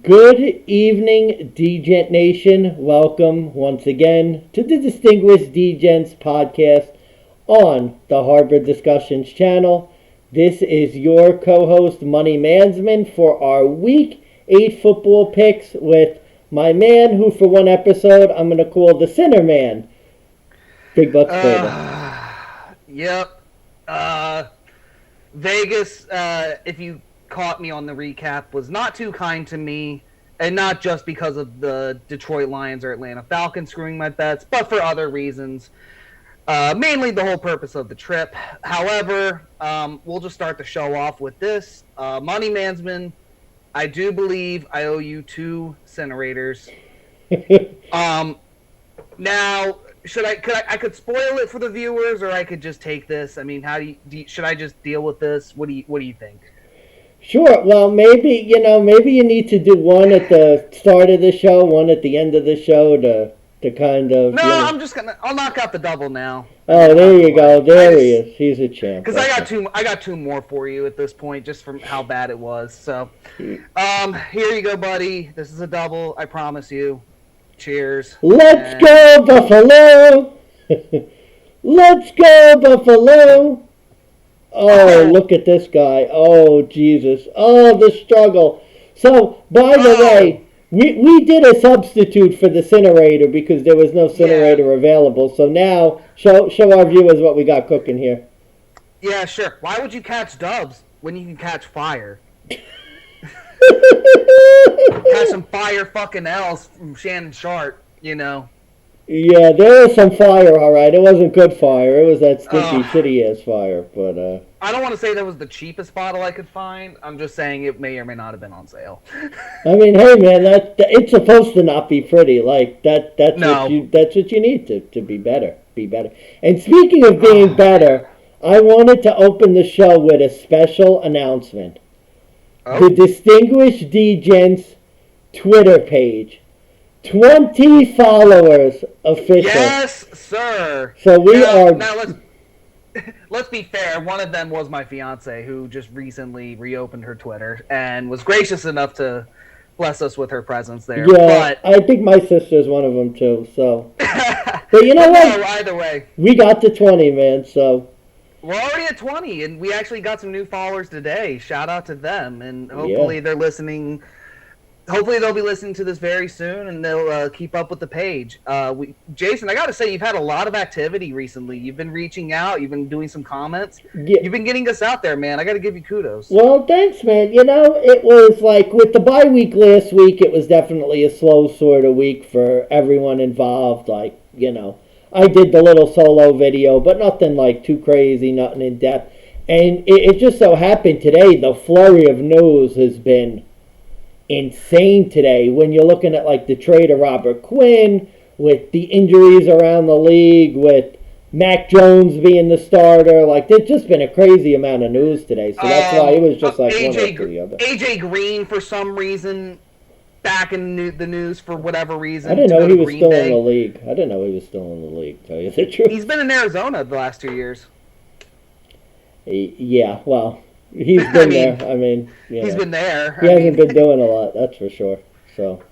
Good evening, DeGent Nation. Welcome once again to the Distinguished DeGents podcast on the Harbor Discussions channel. This is your co-host, Money Mansman, for our Week 8 football picks with my man who, for one episode, I'm going to call the Sinner Man, Big Bucks Trader. Yep. Vegas, if you caught me on the recap, was not too kind to me, and not just because of the Detroit Lions or Atlanta Falcons screwing my bets, but for other reasons. Mainly the whole purpose of the trip. However, we'll just start the show off with this. Money Mansman, I do believe I owe you 2 Cinnerators. Now, I could spoil it for the viewers, or I could just take this. I mean, should I just deal with this? What do you think? Sure. Well, maybe you need to do one at the start of the show, one at the end of the show to kind of. No, I'll knock out the double now. Oh, there you go. There he is. He's a champ. Because I got two more for you at this point, just from how bad it was. So, here you go, buddy. This is a double. I promise you. Cheers. Let's go, Buffalo! Let's go, Buffalo! Oh, look at this guy. Oh, Jesus. Oh, the struggle. So, by the way, we did a substitute for the Cinnerator because there was no Cinnerator available. So now, show our viewers what we got cooking here. Yeah, sure. Why would you catch doves when you can catch fire? Catch some fire fucking else from Shannon Sharp, you know. Yeah, there was some fire, all right. It wasn't good fire. It was that stinky, shitty-ass fire. But I don't want to say that was the cheapest bottle I could find. I'm just saying it may or may not have been on sale. I mean, hey, man, it's supposed to not be pretty. Like, that's what you need to be better. Be better. And speaking of being better, I wanted to open the show with a special announcement. Oh. The Distinguished DeGents Twitter page. 20 followers official. Yes, sir. So we are. Now let's be fair. One of them was my fiance, who just recently reopened her Twitter and was gracious enough to bless us with her presence there. Yeah, but I think my sister's one of them too. So, but you know what? No, either way, we got to 20, man. So we're already at 20, and we actually got some new followers today. Shout out to them, and hopefully they're listening. Hopefully they'll be listening to this very soon, and they'll keep up with the page. Jason, I got to say, you've had a lot of activity recently. You've been reaching out. You've been doing some comments. Yeah. You've been getting us out there, man. I got to give you kudos. Well, thanks, man. You know, it was like with the bye week last week, it was definitely a slow sort of week for everyone involved. Like, you know, I did the little solo video, but nothing like too crazy, nothing in depth. And it just so happened today, the flurry of news has been insane today when you're looking at like the trade of Robert Quinn, with the injuries around the league, with Mac Jones being the starter. Like, there's just been a crazy amount of news today, so that's why it was just like one after the other. AJ Green, for some reason, back in the news for whatever reason. I didn't know he was still in the league. I didn't know he was still in the league, to tell you the truth. He's been in Arizona the last 2 years. Yeah, well, he's been there. I mean, he's been there. He hasn't been doing a lot, that's for sure. So,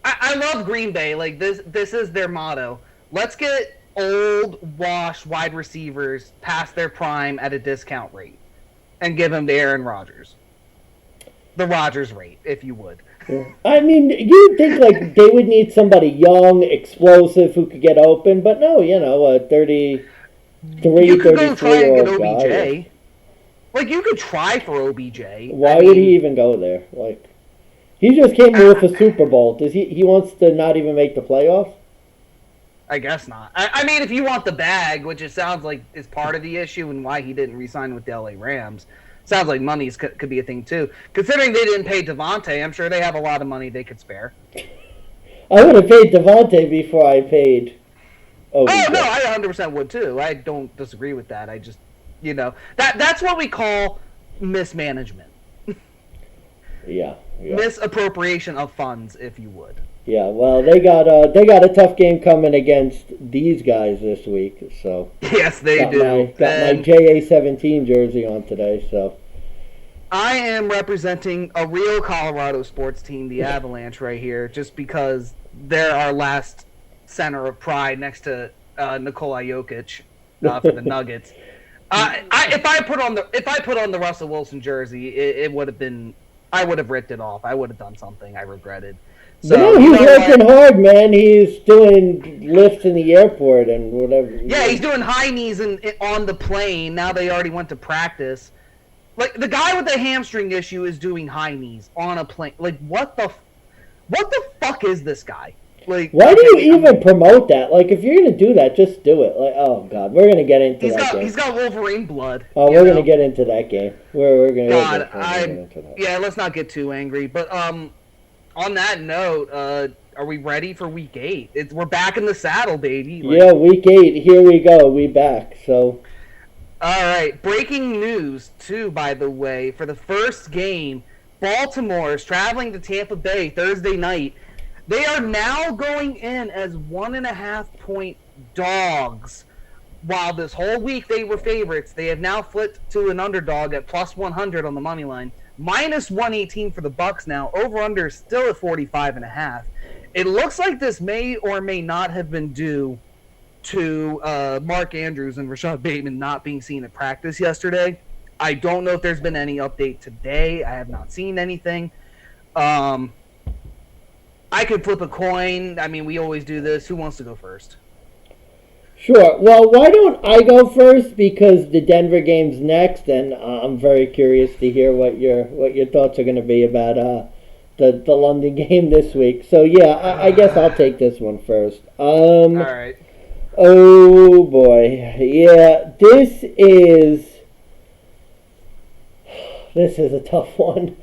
I love Green Bay. Like, this is their motto. Let's get old, washed wide receivers past their prime at a discount rate, and give them to Aaron Rodgers. The Rodgers rate, if you would. Yeah. I mean, you'd think like they would need somebody young, explosive, who could get open, but no, you know, a 33, 34-year-old guy. Like, you could try for OBJ. Why would he even go there? Like, he just came with a Super Bowl. Does he wants to not even make the playoffs? I guess not. I mean, if you want the bag, which it sounds like is part of the issue and why he didn't re-sign with the LA Rams, sounds like money could be a thing too. Considering they didn't pay Devontae, I'm sure they have a lot of money they could spare. I would have paid Devontae before I paid OBJ. Oh, no, I 100% would too. I don't disagree with that. I just... You know, that's what we call mismanagement. Yeah. Misappropriation of funds, if you would. Yeah, well, they got a tough game coming against these guys this week. So yes, they do. Got my JA-17 jersey on today. So I am representing a real Colorado sports team, the Avalanche, right here, just because they're our last center of pride next to Nikola Jokic for the Nuggets. If I put on the Russell Wilson jersey, it would have been. I would have ripped it off. I would have done something I regretted. So, but no, he's working hard, man. He's doing lifts in the airport and whatever. Yeah, he's doing high knees on the plane. Now they already went to practice. Like, the guy with the hamstring issue is doing high knees on a plane. Like, what the fuck is this guy? Like, why do you even promote that? Like, if you're gonna do that, just do it. Like, oh god, we're gonna get into that game. He's got Wolverine blood. Oh, we're gonna get into that game. We're gonna get into that. Yeah, let's not get too angry. But on that note, are we ready for week 8? We're back in the saddle, baby. Like, yeah, week 8. Here we go. We back. So. All right. Breaking news too. By the way, for the first game, Baltimore is traveling to Tampa Bay Thursday night. They are now going in as 1.5-point dogs. While this whole week they were favorites, they have now flipped to an underdog at plus 100 on the money line. Minus 118 for the Bucks now. Over-under still at 45.5. It looks like this may or may not have been due to Mark Andrews and Rashad Bateman not being seen at practice yesterday. I don't know if there's been any update today. I have not seen anything. I could flip a coin. I mean, we always do this. Who wants to go first? Sure. Well, why don't I go first, because the Denver game's next, and I'm very curious to hear what your thoughts are going to be about the London game this week. So yeah, I guess I'll take this one first. All right. Oh boy, yeah, this is a tough one.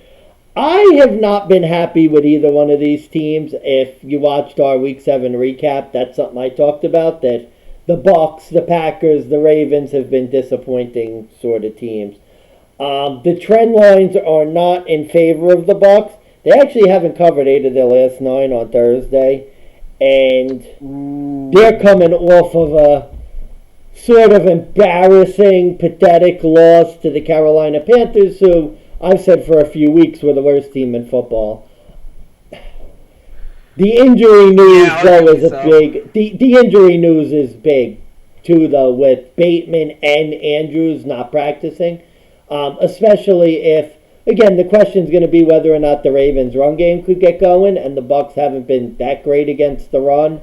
I have not been happy with either one of these teams. If you watched our Week 7 recap, that's something I talked about, that the Bucs, the Packers, the Ravens have been disappointing sort of teams. The trend lines are not in favor of the Bucs. They actually haven't covered 8 of their last 9 on Thursday, and they're coming off of a sort of embarrassing, pathetic loss to the Carolina Panthers, who I've said for a few weeks we're the worst team in football. The injury news, though, is big. The injury news is big, too, though, with Bateman and Andrews not practicing. Especially if, again, the question's going to be whether or not the Ravens' run game could get going, and the Bucs haven't been that great against the run.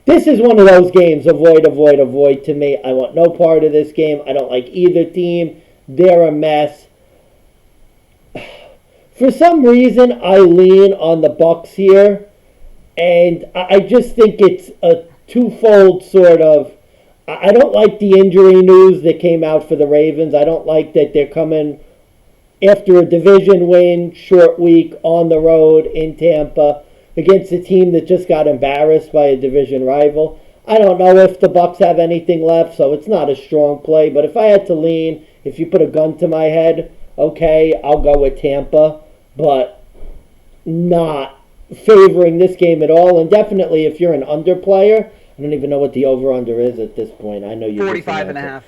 This is one of those games, avoid to me. I want no part of this game. I don't like either team. They're a mess. For some reason, I lean on the Bucs here, and I just think it's a twofold sort of. I don't like the injury news that came out for the Ravens. I don't like that they're coming after a division win, short week, on the road in Tampa, against a team that just got embarrassed by a division rival. I don't know if the Bucs have anything left, so it's not a strong play. But if I had to lean, if you put a gun to my head, okay, I'll go with Tampa, but not favoring this game at all. And definitely, if you're an under player, I don't even know what the over-under is at this point. I know you 45.5.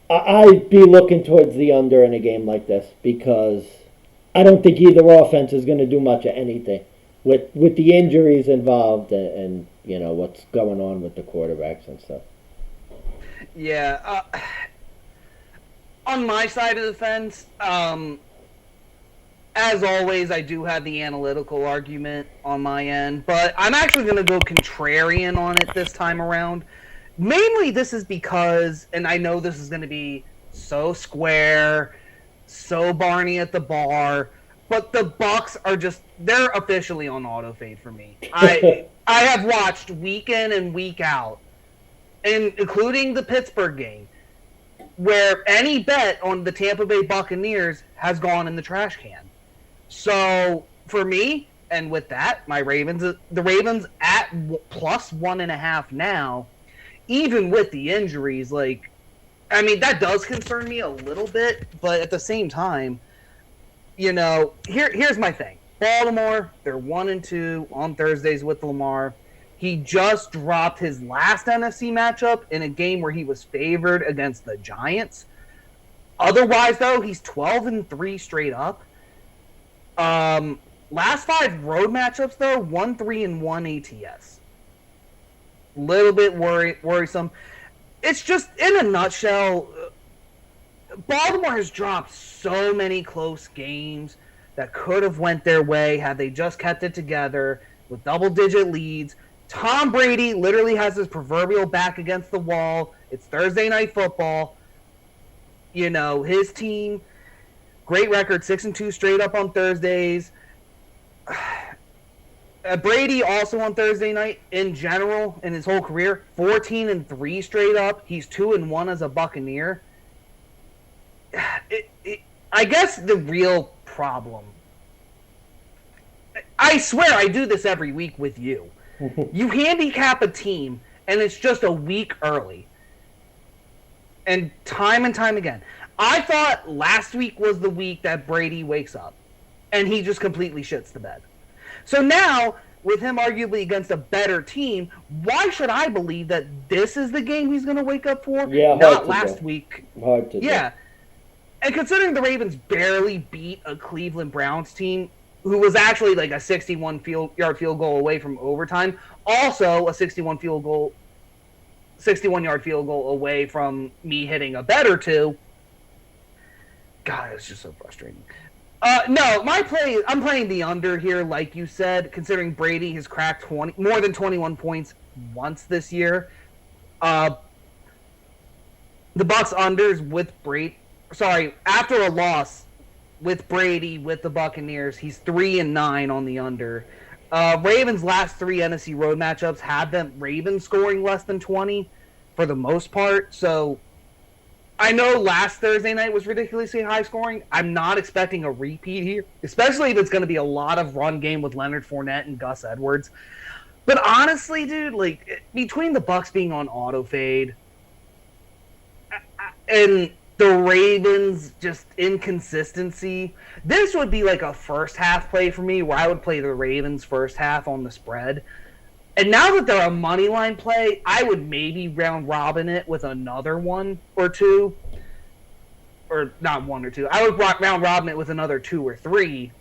I'd be looking towards the under in a game like this, because I don't think either offense is going to do much of anything with the injuries involved and you know what's going on with the quarterbacks and stuff. Yeah. On my side of the fence, as always, I do have the analytical argument on my end, but I'm actually going to go contrarian on it this time around. Mainly, this is because, and I know this is going to be so square, so Barney at the bar, but the Bucs are they're officially on auto fade for me. I have watched week in and week out, and including the Pittsburgh game, where any bet on the Tampa Bay Buccaneers has gone in the trash can. So for me, and with that, the Ravens at plus 1.5 now, even with the injuries, that does concern me a little bit, but at the same time, here's my thing. Baltimore, they're 1-2 on Thursdays with Lamar. He just dropped his last NFC matchup in a game where he was favored against the Giants. Otherwise, though, he's 12-3 straight up. Last 5 road matchups, though, 1-3-1 ATS. Little bit worrisome. It's just, in a nutshell, Baltimore has dropped so many close games that could have went their way had they just kept it together with double-digit leads. Tom Brady literally has his proverbial back against the wall. It's Thursday Night Football. You know, his team, great record, 6-2 straight up on Thursdays. Brady also on Thursday night, in general, in his whole career, 14-3 straight up. He's 2-1 as a Buccaneer. I guess the real problem, I swear I do this every week with you. You handicap a team, and it's just a week early. And time again. I thought last week was the week that Brady wakes up, and he just completely shits the bed. So now, with him arguably against a better team, why should I believe that this is the game he's going to wake up for? Yeah, not last week. Hard to yeah. do. And considering the Ravens barely beat a Cleveland Browns team, who was actually like a 61-yard field goal away from overtime, also a 61-yard field goal away from me hitting a bet or two. God, it's just so frustrating. No, I'm playing the under here, like you said, considering Brady has cracked more than 21 points once this year. The Bucs unders with Brady. Sorry, after a loss with Brady with the Buccaneers, he's 3-9 on the under. Ravens' last 3 NFC road matchups had them Ravens scoring less than 20 for the most part. So I know last Thursday night was ridiculously high scoring. I'm not expecting a repeat here, especially if it's going to be a lot of run game with Leonard Fournette and Gus Edwards. But honestly, dude, like between the Bucs being on auto fade and the Ravens just inconsistency, this would be like a first half play for me where I would play the Ravens first half on the spread. And now that they're a money line play, I would maybe round robin it with another one or two. Or not one or two. I would round robin it with another 2 or 3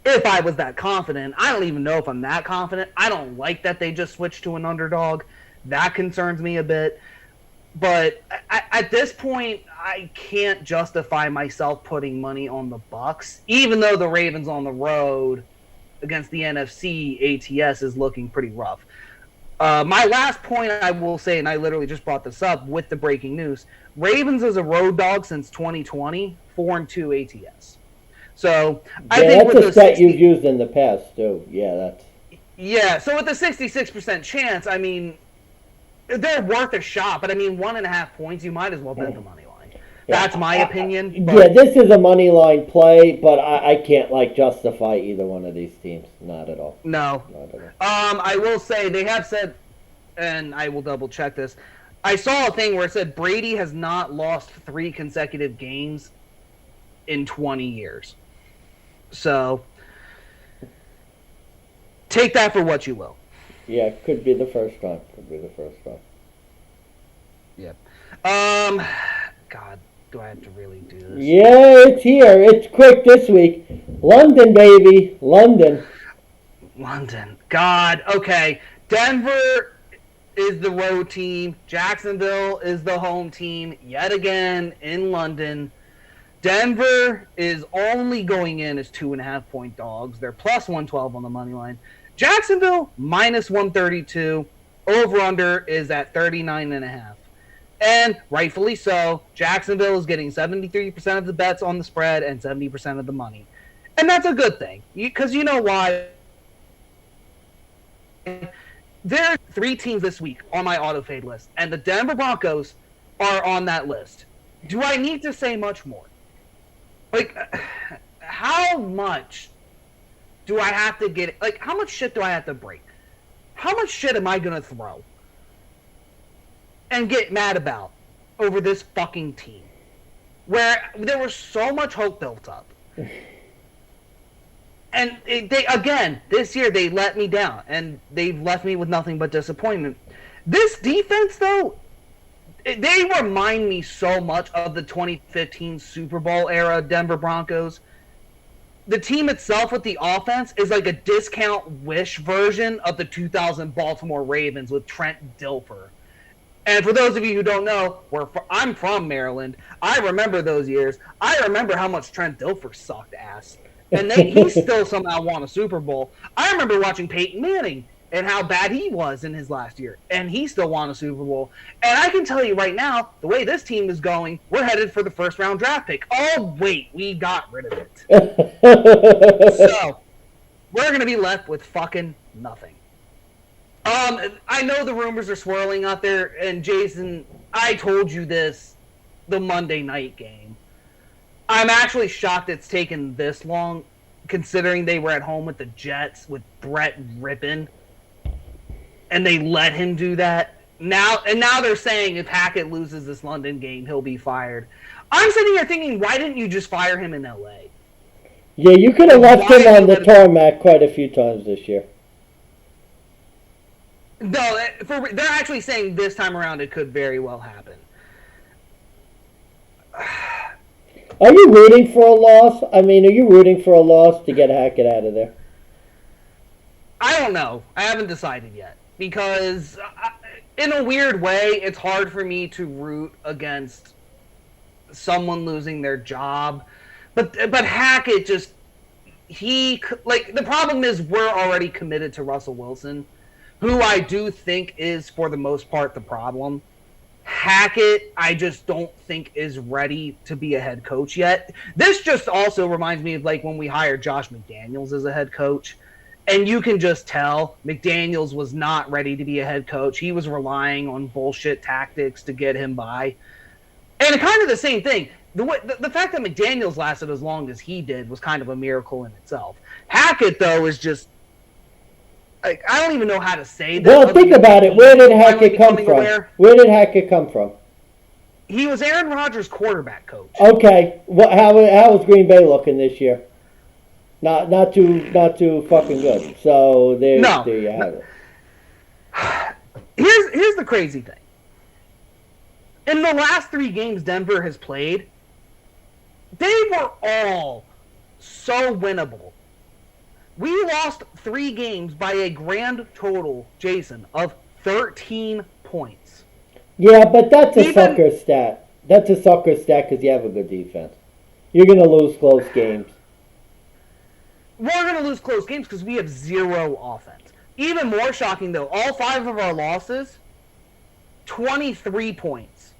if I was that confident. I don't even know if I'm that confident. I don't like that they just switched to an underdog. That concerns me a bit. But at this point, I can't justify myself putting money on the Bucs, even though the Ravens on the road against the NFC ATS is looking pretty rough. My last point I will say, and I literally just brought this up with the breaking news, Ravens as a road dog since 2020, 4-2 ATS. So I think that's a stat you've used in the past too. Yeah, so with the 66% chance, I mean, they're worth a shot, but I mean, 1.5 points, you might as well bet the money line. That's my opinion. Yeah, this is a money line play, but I can't justify either one of these teams. Not at all. No. Not at all. I will say they have said, and I will double check this. I saw a thing where it said Brady has not lost 3 consecutive games in 20 years. So take that for what you will. Yeah, could be the first time. Yeah. God, do I have to really do this? Yeah, it's here. It's quick this week. London, baby. London. God, okay. Denver is the road team. Jacksonville is the home team yet again in London. Denver is only going in as 2.5 point dogs. They're plus 112 on the money line. Jacksonville, minus 132. Over-under is at 39.5. And rightfully so, Jacksonville is getting 73% of the bets on the spread and 70% of the money. And that's a good thing. Because you know why? There are 3 teams this week on my auto-fade list. And the Denver Broncos are on that list. Do I need to say much more? How much do I have to get? How much shit do I have to break? How much shit am I going to throw and get mad about over this fucking team where there was so much hope built up? And this year they let me down, and they've left me with nothing but disappointment. This defense, though, They remind me so much of the 2015 Super Bowl era Denver Broncos. The team itself with the offense is like a discount Wish version of the 2000 Baltimore Ravens with Trent Dilfer. And for those of you who don't know, I'm from Maryland. I remember those years. I remember how much Trent Dilfer sucked ass. And he still somehow won a Super Bowl. I remember watching Peyton Manning and how bad he was in his last year. And he still won a Super Bowl. And I can tell you right now, the way this team is going, we're headed for the first-round draft pick. Oh, wait, we got rid of it. So, we're going to be left with fucking nothing. I know the rumors are swirling out there, and Jason, I told you this the Monday night game. I'm actually shocked it's taken this long, considering they were at home with the Jets with Brett Rippon, and they let him do that. Now they're saying if Hackett loses this London game, he'll be fired. I'm sitting here thinking, why didn't you just fire him in L.A.? Yeah, you could have left him on the tarmac quite a few times this year. No, they're actually saying this time around it could very well happen. Are you rooting for a loss? I mean, are you rooting for a loss to get Hackett out of there? I don't know. I haven't decided yet. Because, in a weird way, it's hard for me to root against someone losing their job. But Hackett just... the problem is we're already committed to Russell Wilson, who I do think is, for the most part, the problem. Hackett, I just don't think is ready to be a head coach yet. This just also reminds me of when we hired Josh McDaniels as a head coach. And you can just tell McDaniels was not ready to be a head coach. He was relying on bullshit tactics to get him by. And kind of the same thing. The fact that McDaniels lasted as long as he did was kind of a miracle in itself. Hackett, though, is just... I don't even know how to say that. Well, think about it. Where did Hackett come from? Where did Hackett come from? He was Aaron Rodgers' quarterback coach. Okay. How was Green Bay looking this year? Not too fucking good. So there you have it. Here's the crazy thing. In the last 3 games Denver has played, they were all so winnable. We lost 3 games by a grand total, Jason, of 13 points. Yeah, but that's a sucker stat. That's a sucker stat because you have a good defense. You're going to lose close games. We're going to lose close games because we have 0 offense. Even more shocking, though, all 5 of our losses, 23 points.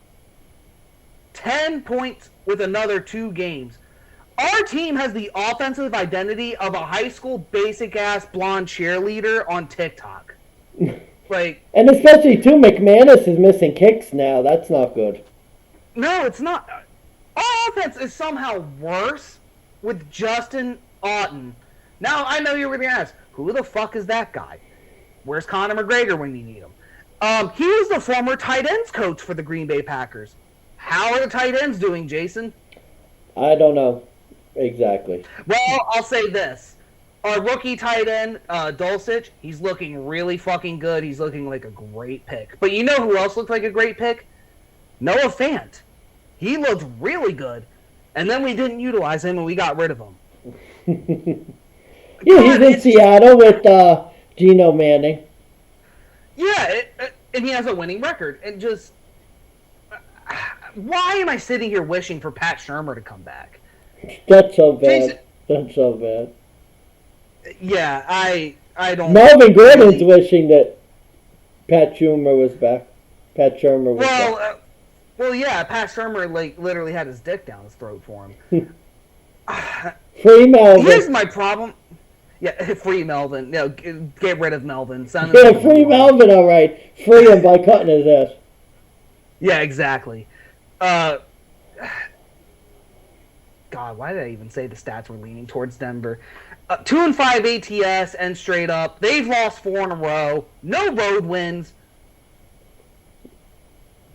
10 points with another 2 games. Our team has the offensive identity of a high school basic-ass blonde cheerleader on TikTok. And especially, too, McManus is missing kicks now. That's not good. No, it's not. Our offense is somehow worse with Justin Oughton. Now, I know you were going to ask, who the fuck is that guy? Where's Conor McGregor when you need him? He was the former tight ends coach for the Green Bay Packers. How are the tight ends doing, Jason? I don't know. Exactly. Well, I'll say this. Our rookie tight end, Dulcich, he's looking really fucking good. He's looking like a great pick. But you know who else looked like a great pick? Noah Fant. He looked really good. And then we didn't utilize him and we got rid of him. He's in Seattle with Geno Manning. Yeah, and he has a winning record. And just... why am I sitting here wishing for Pat Shurmur to come back? That's so bad. That's so bad. Yeah, I don't... Melvin Gordon's wishing that Pat Shurmur was back. Pat Shurmur was back. Well, yeah, Pat Shurmur, literally had his dick down his throat for him. Free Melvin. Here's my problem. Yeah, free Melvin. No, get rid of Melvin. Yeah, free Melvin, all right. Free him by cutting his ass. Yeah, exactly. God, why did I even say the stats were leaning towards Denver? 2-5 ATS and straight up. They've lost 4 in a row. No road wins.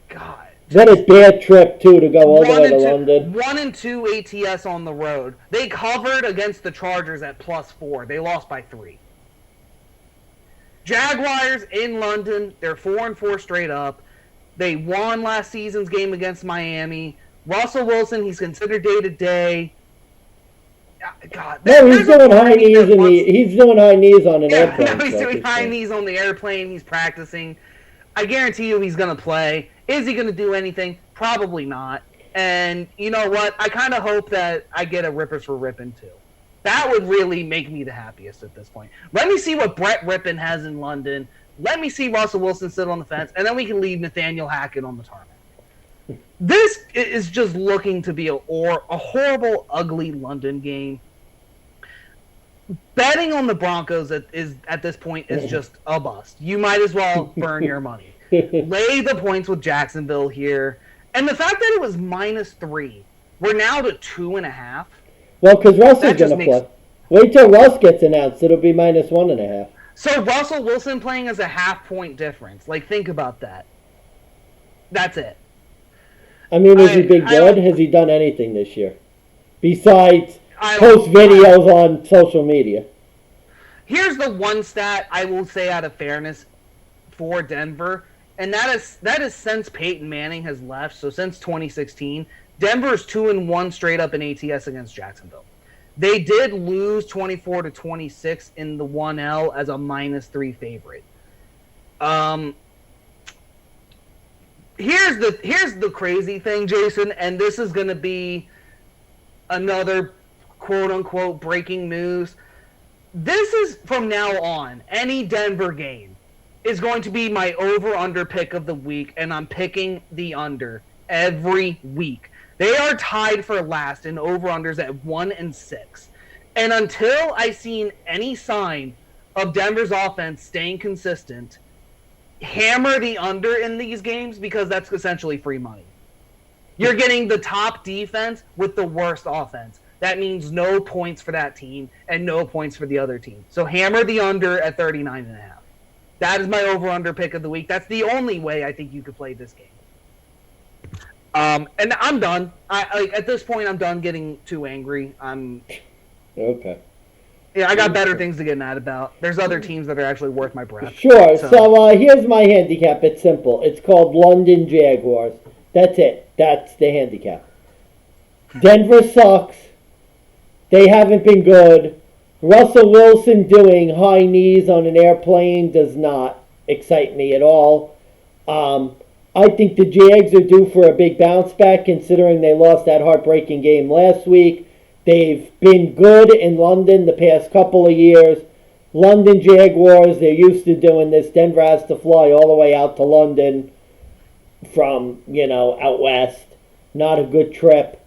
God. What a bad trip, too, to go all the way to London. 1-2 ATS on the road. They covered against the Chargers at +4. They lost by 3. Jaguars in London. They're 4-4 straight up. They won last season's game against Miami. Russell Wilson, he's considered day to day. God, no, he's doing high knees he's doing high knees on an airplane. No, he's doing high knees on the airplane. He's practicing. I guarantee you he's going to play. Is he going to do anything? Probably not. And you know what? I kind of hope that I get a Rippers for Rippin' too. That would really make me the happiest at this point. Let me see what Brett Rippin has in London. Let me see Russell Wilson sit on the fence, and then we can leave Nathaniel Hackett on the tarmac. This is just looking to be a horrible, ugly London game. Betting on the Broncos at this point is just a bust. You might as well burn your money. Lay the points with Jacksonville here. And the fact that it was -3, we're now to 2.5. Well, because Russell's going to play. Wait till Russ gets announced. It'll be -1.5. So Russell Wilson playing as a half-point difference. Like, think about that. That's it. I mean, has he been good? Has he done anything this year? Besides post videos on social media. Here's the one stat I will say out of fairness for Denver, and that is since Peyton Manning has left, so since 2016, Denver's 2-1 straight up in ATS against Jacksonville. They did lose 24-26 in the 1L as a -3 favorite. Here's the crazy thing, Jason, and this is going to be another quote-unquote breaking news. This is, from now on, any Denver game is going to be my over-under pick of the week, and I'm picking the under every week. They are tied for last in over-unders at 1-6. And until I seen any sign of Denver's offense staying consistent, hammer the under in these games because that's essentially free money. You're getting the top defense with the worst offense. That means no points for that team and no points for the other team. So hammer the under at 39.5. That is my over-under pick of the week. That's the only way I think you could play this game. And I'm done. At this point, I'm done getting too angry. Okay. Yeah, I got better things to get mad about. There's other teams that are actually worth my breath. Sure. So here's my handicap. It's simple. It's called London Jaguars. That's it. That's the handicap. Denver sucks. They haven't been good. Russell Wilson doing high knees on an airplane does not excite me at all. I think the Jags are due for a big bounce back considering they lost that heartbreaking game last week. They've been good in London the past couple of years. London Jaguars, they're used to doing this. Denver has to fly all the way out to London from, out west. Not a good trip.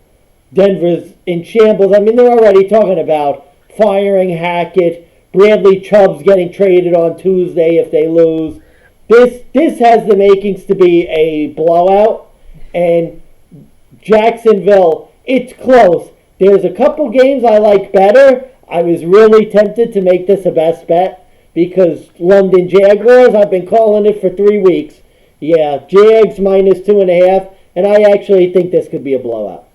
Denver's in shambles. I mean, they're already talking about firing Hackett. Bradley Chubb's getting traded on Tuesday if they lose. This has the makings to be a blowout. And Jacksonville, it's close. There's a couple games I like better. I was really tempted to make this a best bet because London Jaguars, I've been calling it for 3 weeks. Yeah, Jags -2.5, and I actually think this could be a blowout.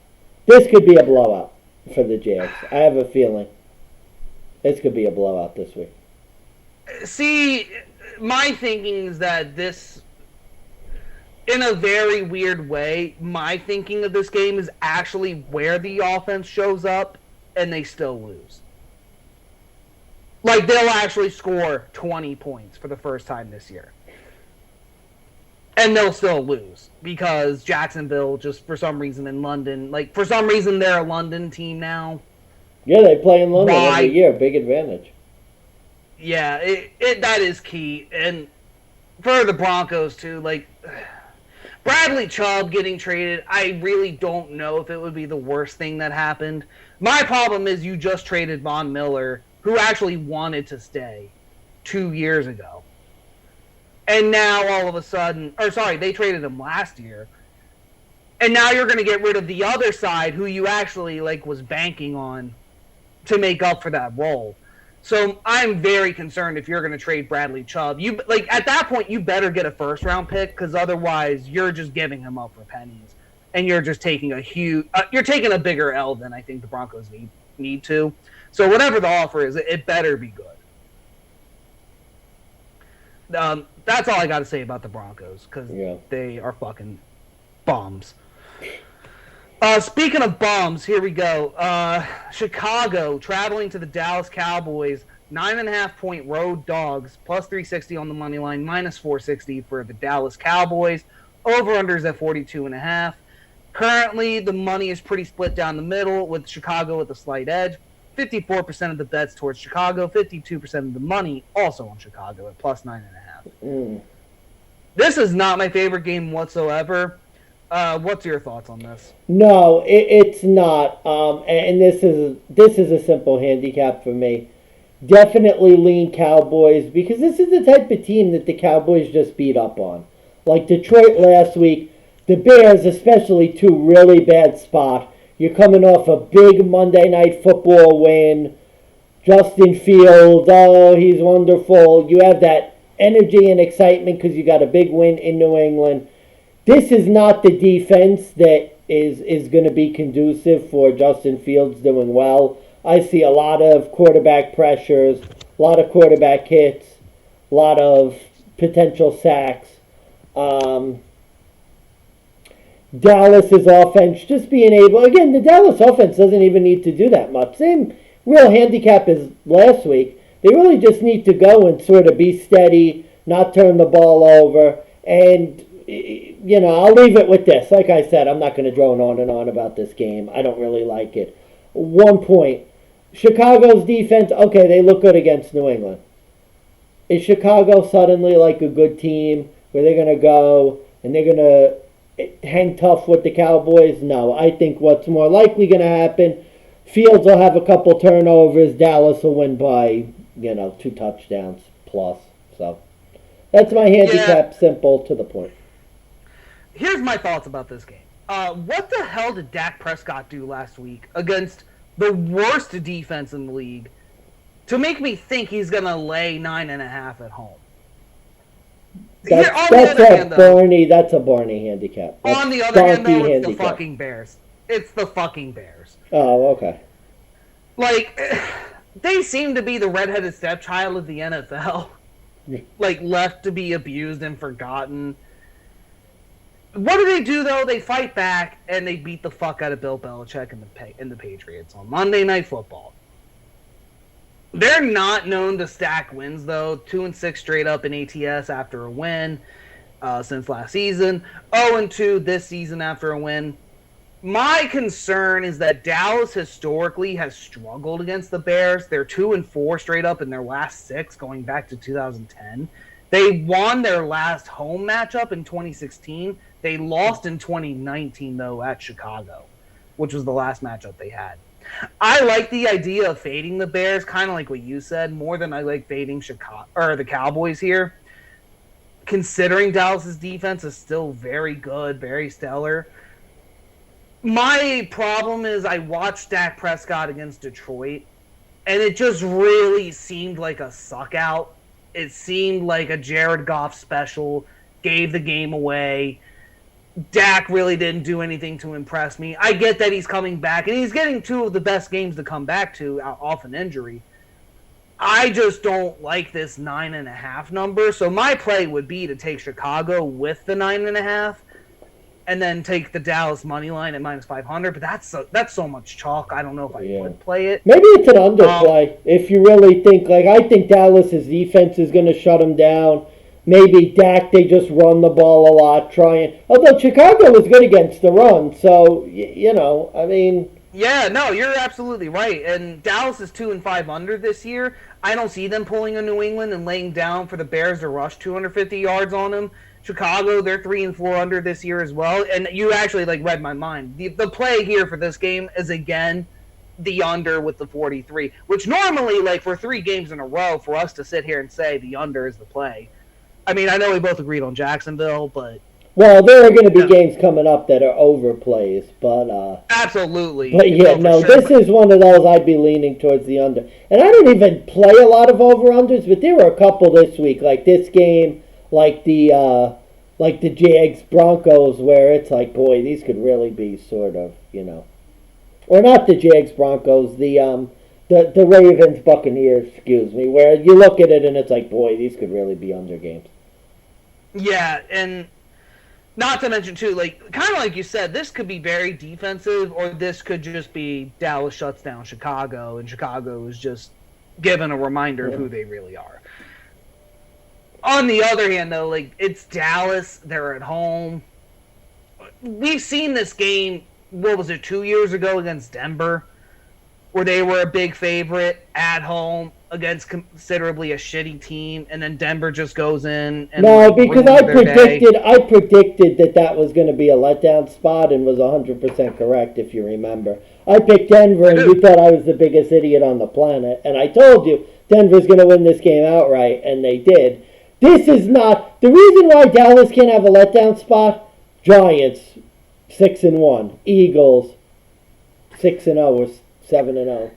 This could be a blowout for the Jags. I have a feeling this could be a blowout this week. See, my thinking is that this, in a very weird way, my thinking of this game is actually where the offense shows up and they still lose. Like, they'll actually score 20 points for the first time this year. And they'll still lose because Jacksonville, just for some reason in London, for some reason they're a London team now. Yeah, they play in London every year. Big advantage. Yeah, that is key. And for the Broncos, too, Bradley Chubb getting traded, I really don't know if it would be the worst thing that happened. My problem is you just traded Von Miller, who actually wanted to stay 2 years ago. And now all of a sudden, they traded him last year. And now you're going to get rid of the other side who you actually was banking on to make up for that role. So I'm very concerned if you're going to trade Bradley Chubb. At that point, you better get a first-round pick because otherwise you're just giving him up for pennies. And you're just taking you're taking a bigger L than I think the Broncos need to. So whatever the offer is, it better be good. That's all I got to say about the Broncos because Yeah. they are fucking bombs. Speaking of bombs, here we go. Chicago traveling to the Dallas Cowboys, 9.5 point road dogs, plus 360 on the money line, minus 460 for the Dallas Cowboys. Over unders at 42.5. Currently, the money is pretty split down the middle, with Chicago with a slight edge. 54% of the bets towards Chicago, 52% of the money also on Chicago at plus 9.5. This is not my favorite game whatsoever. What's your thoughts on this? No, it's not. And this is a simple handicap for me. Definitely lean Cowboys because this is the type of team that the Cowboys just beat up on. Like Detroit last week, the Bears, especially, two really bad spot. You're coming off a big Monday Night Football win. Justin Fields, oh, he's wonderful. You have that energy and excitement because you got a big win in New England. This is not the defense that is going to be conducive for Justin Fields doing well. I see a lot of quarterback pressures, a lot of quarterback hits, a lot of potential sacks. Dallas's offense just being able, again, the Dallas offense doesn't even need to do that much. Same real handicap as last week. They really just need to go and sort of be steady, not turn the ball over, and I'll leave it with this. Like I said, I'm not going to drone on and on about this game. I don't really like it. 1 point. Chicago's defense, okay, they look good against New England. Is Chicago suddenly like a good team where they're going to go and they're going to hang tough with the Cowboys? No. I think what's more likely going to happen, Fields will have a couple turnovers. Dallas will win by, 2 touchdowns plus. So that's my handicap, simple to the point. Here's my thoughts about this game. What the hell did Dak Prescott do last week against the worst defense in the league to make me think he's going to lay 9.5 at home? That's a Barney handicap. On the other hand, though, it's the fucking Bears. It's the fucking Bears. Oh, okay. Like, they seem to be the redheaded stepchild of the NFL. Like, left to be abused and forgotten. What do, though? They fight back, and they beat the fuck out of Bill Belichick and the Patriots on Monday Night Football. They're not known to stack wins, though. 2-6 straight up in ATS after a win since last season. 0-2 this season after a win. My concern is that Dallas historically has struggled against the Bears. They're 2-4 straight up in their last 6 going back to 2010. They won their last home matchup in 2016. They lost in 2019, though, at Chicago, which was the last matchup they had. I like the idea of fading the Bears, kind of like what you said, more than I like fading the Cowboys here. Considering Dallas's defense is still very good, very stellar. My problem is I watched Dak Prescott against Detroit, and it just really seemed like a suck out. It seemed like a Jared Goff special, gave the game away. Dak really didn't do anything to impress me. I get that he's coming back, and he's getting 2 of the best games to come back to off an injury. I just don't like this 9.5 number, so my play would be to take Chicago with the 9.5, and then take the Dallas money line at minus 500. But that's so much chalk. I don't know if I would play it. Maybe it's an underplay if you really think I think Dallas's defense is going to shut them down. Maybe Dak, they just run the ball a lot, trying. Although Chicago was good against the run, so I mean. Yeah, no, you're absolutely right. And Dallas is 2-5 under this year. I don't see them pulling a New England and laying down for the Bears to rush 250 yards on them. Chicago, they're 3-4 under this year as well. And you actually read my mind. The play here for this game is again the under with the 43, which normally for 3 games in a row for us to sit here and say the under is the play. I mean, I know we both agreed on Jacksonville, but well, there are going to be games coming up that are overplays, but absolutely. But this is one of those I'd be leaning towards the under. And I don't even play a lot of over-unders, but there were a couple this week, like this game, like the Jags Broncos, where it's boy, these could really be sort of, or not the Jags Broncos, the the Ravens Buccaneers, excuse me, where you look at it and it's like, boy, these could really be under games. Yeah, and not to mention too, like kind of like you said, this could be very defensive, or this could just be Dallas shuts down Chicago, and Chicago is just given a reminder of who they really are. On the other hand, though, like it's Dallas, they're at home. We've seen this game. What was it, 2 years ago against Denver, where they were a big favorite at home against considerably a shitty team, and then Denver just goes in and No, like, because I predicted that was going to be a letdown spot and was 100% correct, if you remember. I picked Denver, and you thought I was the biggest idiot on the planet, and I told you Denver's going to win this game outright, and they did. This is not the reason why Dallas can't have a letdown spot. Giants 6-1, Eagles 6-0 or 7-0.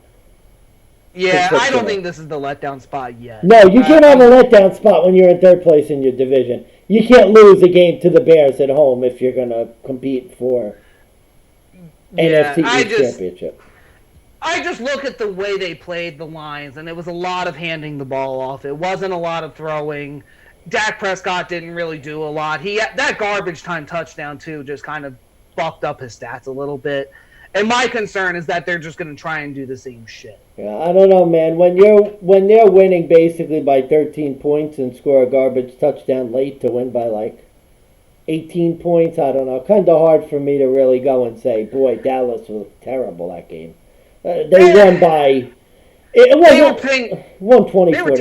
Yeah, I don't think this is the letdown spot yet. No, you can't have a letdown spot when you're in third place in your division. You can't lose a game to the Bears at home if you're going to compete for NFC East Championship. I just look at the way they played the Lions, and it was a lot of handing the ball off. It wasn't a lot of throwing. Dak Prescott didn't really do a lot. That garbage time touchdown, too, just kind of fucked up his stats a little bit. And my concern is that they're just going to try and do the same shit. Yeah, I don't know, man. When they're winning basically by 13 points and score a garbage touchdown late to win by like 18 points, I don't know. Kind of hard for me to really go and say, boy, Dallas was terrible that game. They won by. It wasn't 124. They were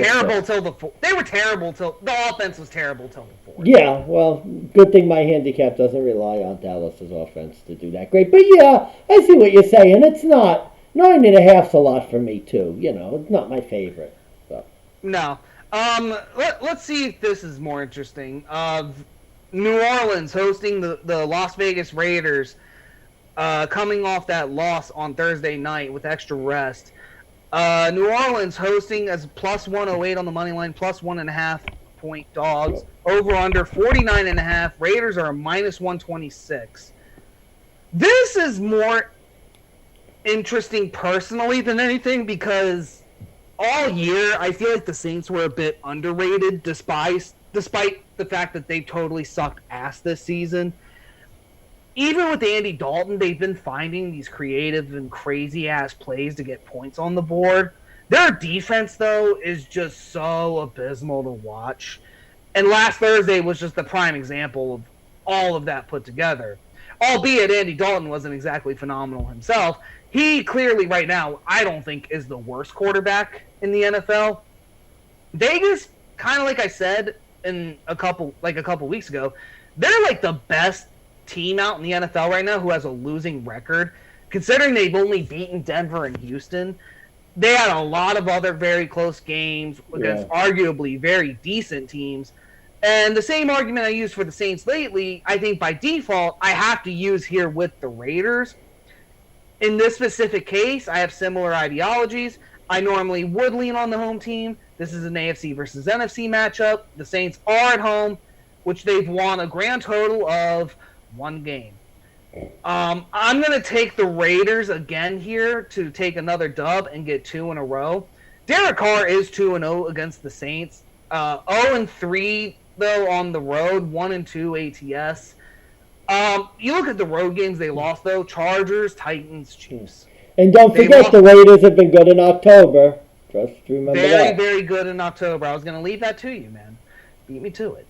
terrible till the offense was terrible till the fourth. Yeah, well, good thing my handicap doesn't rely on Dallas's offense to do that great. But yeah, I see what you're saying. It's not 9.5's a lot for me too. You know, it's not my favorite. So. No. Let's see if this is more interesting. New Orleans hosting the Las Vegas Raiders, coming off that loss on Thursday night with extra rest. New Orleans hosting as plus 108 on the money line, plus 1.5 point dogs. Over under 49.5. Raiders are a minus 126. This is more interesting personally than anything because all year I feel like the Saints were a bit underrated despite the fact that they totally sucked ass this season. Even with Andy Dalton, they've been finding these creative and crazy-ass plays to get points on the board. Their defense, though, is just so abysmal to watch. And last Thursday was just the prime example of all of that put together. Albeit Andy Dalton wasn't exactly phenomenal himself. He clearly, right now, I don't think is the worst quarterback in the NFL. Vegas, kind of like I said a couple weeks ago, they're like the best team out in the NFL right now who has a losing record. Considering they've only beaten Denver and Houston, they had a lot of other very close games against arguably very decent teams. And the same argument I used for the Saints lately, I think by default, I have to use here with the Raiders. In this specific case, I have similar ideologies. I normally would lean on the home team. This is an AFC versus NFC matchup. The Saints are at home, which they've won a grand total of one game. I'm going to take the Raiders again here to take another dub and get 2 in a row. Derek Carr is 2-0 against the Saints. 0-3, though, on the road. 1-2 ATS. You look at the road games they lost, though. Chargers, Titans, Chiefs. And don't forget the Raiders have been good in October. Just remember that. Very, very good in October. I was going to leave that to you, man. Beat me to it.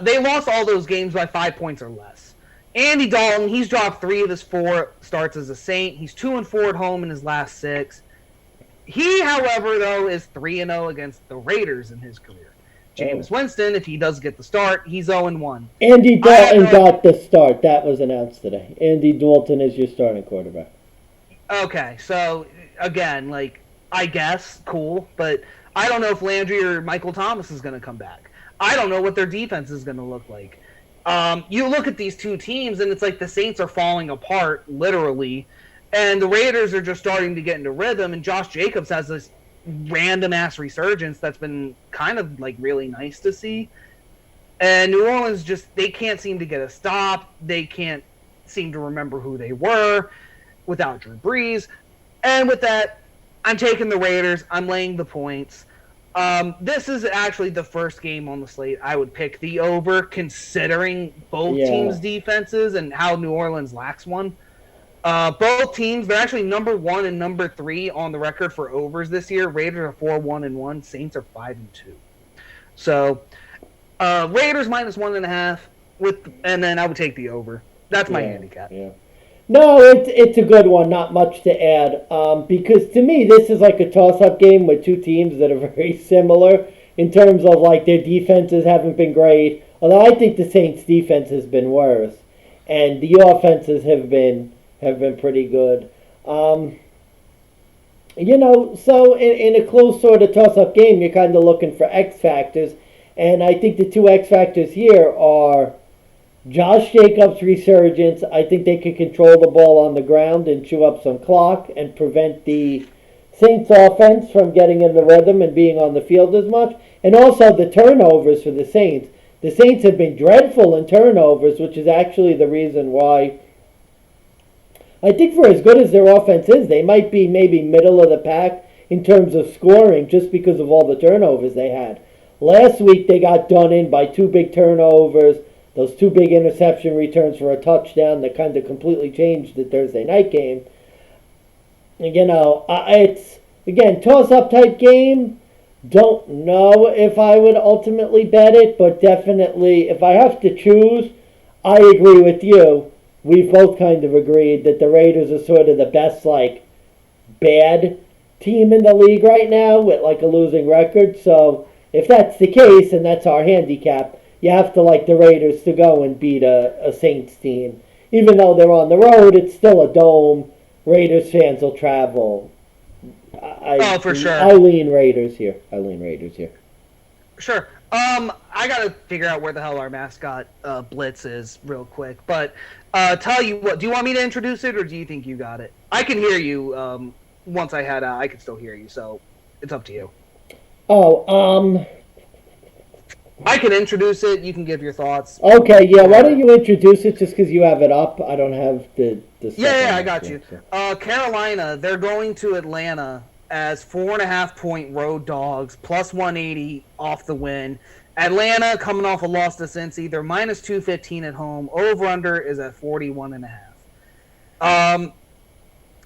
They lost all those games by 5 points or less. Andy Dalton, he's dropped 3 of his 4 starts as a Saint. He's 2-4 at home in his last 6. He, however, though, is 3-0 against the Raiders in his career. Jameis Winston, if he does get the start, he's 0-1. Andy Dalton got the start. That was announced today. Andy Dalton is your starting quarterback. Okay, so, again, like, I guess, cool, but I don't know if Landry or Michael Thomas is going to come back. I don't know what their defense is going to look like. You look at these two teams, and it's like the Saints are falling apart, literally, and the Raiders are just starting to get into rhythm, and Josh Jacobs has this random-ass resurgence that's been kind of, like, really nice to see. And New Orleans just, they can't seem to get a stop. They can't seem to remember who they were without Drew Brees. And with that, I'm taking the Raiders. I'm laying the points. This is actually the first game on the slate I would pick the over, considering both Yeah. teams' defenses and how New Orleans lacks one. Both teams, they're actually number 1 and number 3 on the record for overs this year. Raiders are 4-1-1. Saints are 5-2. So Raiders minus 1.5 and then I would take the over. That's my Yeah. handicap. Yeah. No, it's a good one. Not much to add. Because to me, this is like a toss-up game with two teams that are very similar in terms of like their defenses haven't been great. Although I think the Saints' defense has been worse, and the offenses have been pretty good. Um, so in a close sort of toss-up game, you're kind of looking for X factors, and I think the two X factors here are Josh Jacobs' resurgence. I think they can control the ball on the ground and chew up some clock and prevent the Saints offense from getting in the rhythm and being on the field as much. And also the turnovers for the Saints. The Saints have been dreadful in turnovers, which is actually the reason why I think for as good as their offense is, they might be maybe middle of the pack in terms of scoring just because of all the turnovers they had. Last week they got done in by two big turnovers, those two big interception returns for a touchdown that kind of completely changed the Thursday night game. It's, again, toss-up type game. Don't know if I would ultimately bet it, but definitely if I have to choose, I agree with you. We've both kind of agreed that the Raiders are sort of the best, like, bad team in the league right now with, like, a losing record. So if that's the case and that's our handicap, you have to like the Raiders to go and beat a Saints team. Even though they're on the road, it's still a dome. Raiders fans will travel. For sure. I lean Raiders here. Sure. I gotta figure out where the hell our mascot Blitz is real quick. But tell you what, do you want me to introduce it or do you think you got it? I can hear you. Once I had, I could still hear you. So it's up to you. Oh, I can introduce it. You can give your thoughts. Okay, yeah. Why don't you introduce it just because you have it up? I don't have the stuff. Yeah, I got you. Carolina, they're going to Atlanta as 4.5-point road dogs, plus 180 off the win. Atlanta coming off a loss to Cincy, they're minus 215 at home. Over under is at 41.5.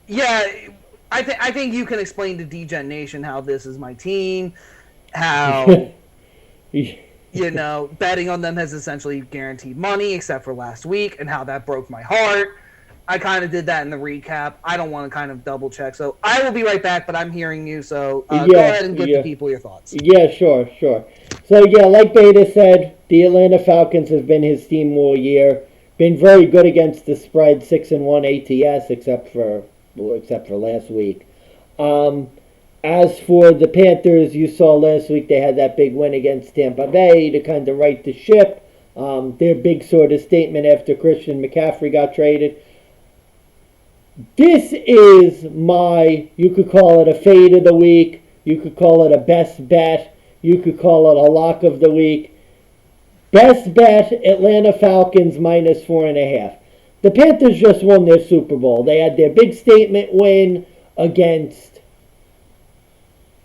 Yeah, I think you can explain to DeGent Nation how this is my team, how betting on them has essentially guaranteed money, except for last week, and how that broke my heart. I kind of did that in the recap. I don't want to kind of double check. So I will be right back, but I'm hearing you. So go ahead and give the people your thoughts. Yeah, sure. So, yeah, like Beta said, the Atlanta Falcons have been his team all year. Been very good against the spread, 6-1 ATS, except for last week. As for the Panthers, you saw last week they had that big win against Tampa Bay to kind of right the ship. Their big sort of statement after Christian McCaffrey got traded. This is you could call it a fade of the week. You could call it a best bet. You could call it a lock of the week. Best bet, Atlanta Falcons minus 4.5. The Panthers just won their Super Bowl. They had their big statement win against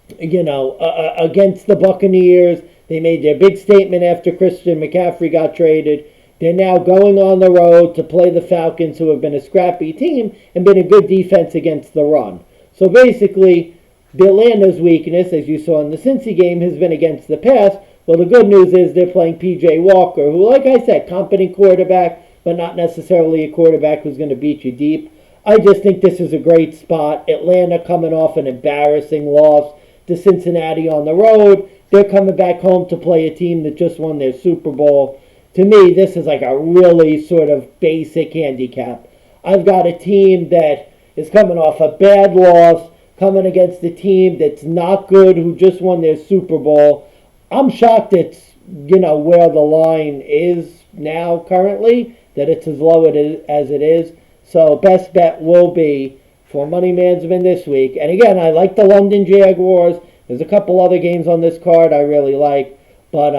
the Buccaneers. They made their big statement after Christian McCaffrey got traded. They're now going on the road to play the Falcons, who have been a scrappy team and been a good defense against the run. So basically, the Atlanta's weakness, as you saw in the Cincy game, has been against the pass. Well, the good news is they're playing P.J. Walker, who, like I said, competent quarterback, but not necessarily a quarterback who's going to beat you deep. I just think this is a great spot. Atlanta coming off an embarrassing loss to Cincinnati on the road. They're coming back home to play a team that just won their Super Bowl. To me, this is like a really sort of basic handicap. I've got a team that is coming off a bad loss, coming against a team that's not good, who just won their Super Bowl. I'm shocked it's, where the line is now currently, that it's as low as it is. So best bet will be for Money Mansman this week. And again, I like the London Jaguars. There's a couple other games on this card I really like, but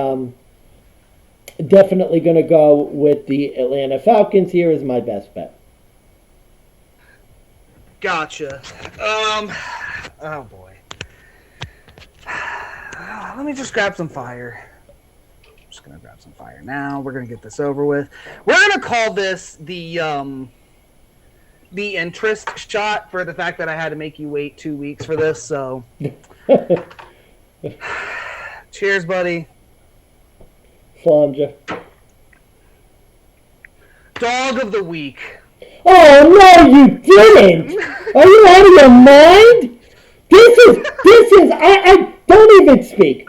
definitely going to go with the Atlanta Falcons here as my best bet. Gotcha. Oh boy. Let me just grab some fire. I'm just gonna grab some fire now. We're gonna get this over with. We're gonna call this the interest shot for the fact that I had to make you wait 2 weeks for this. So, cheers, buddy. Flanger. Dog of the week. Oh no, you didn't! Are you out of your mind? This is. I don't even speak.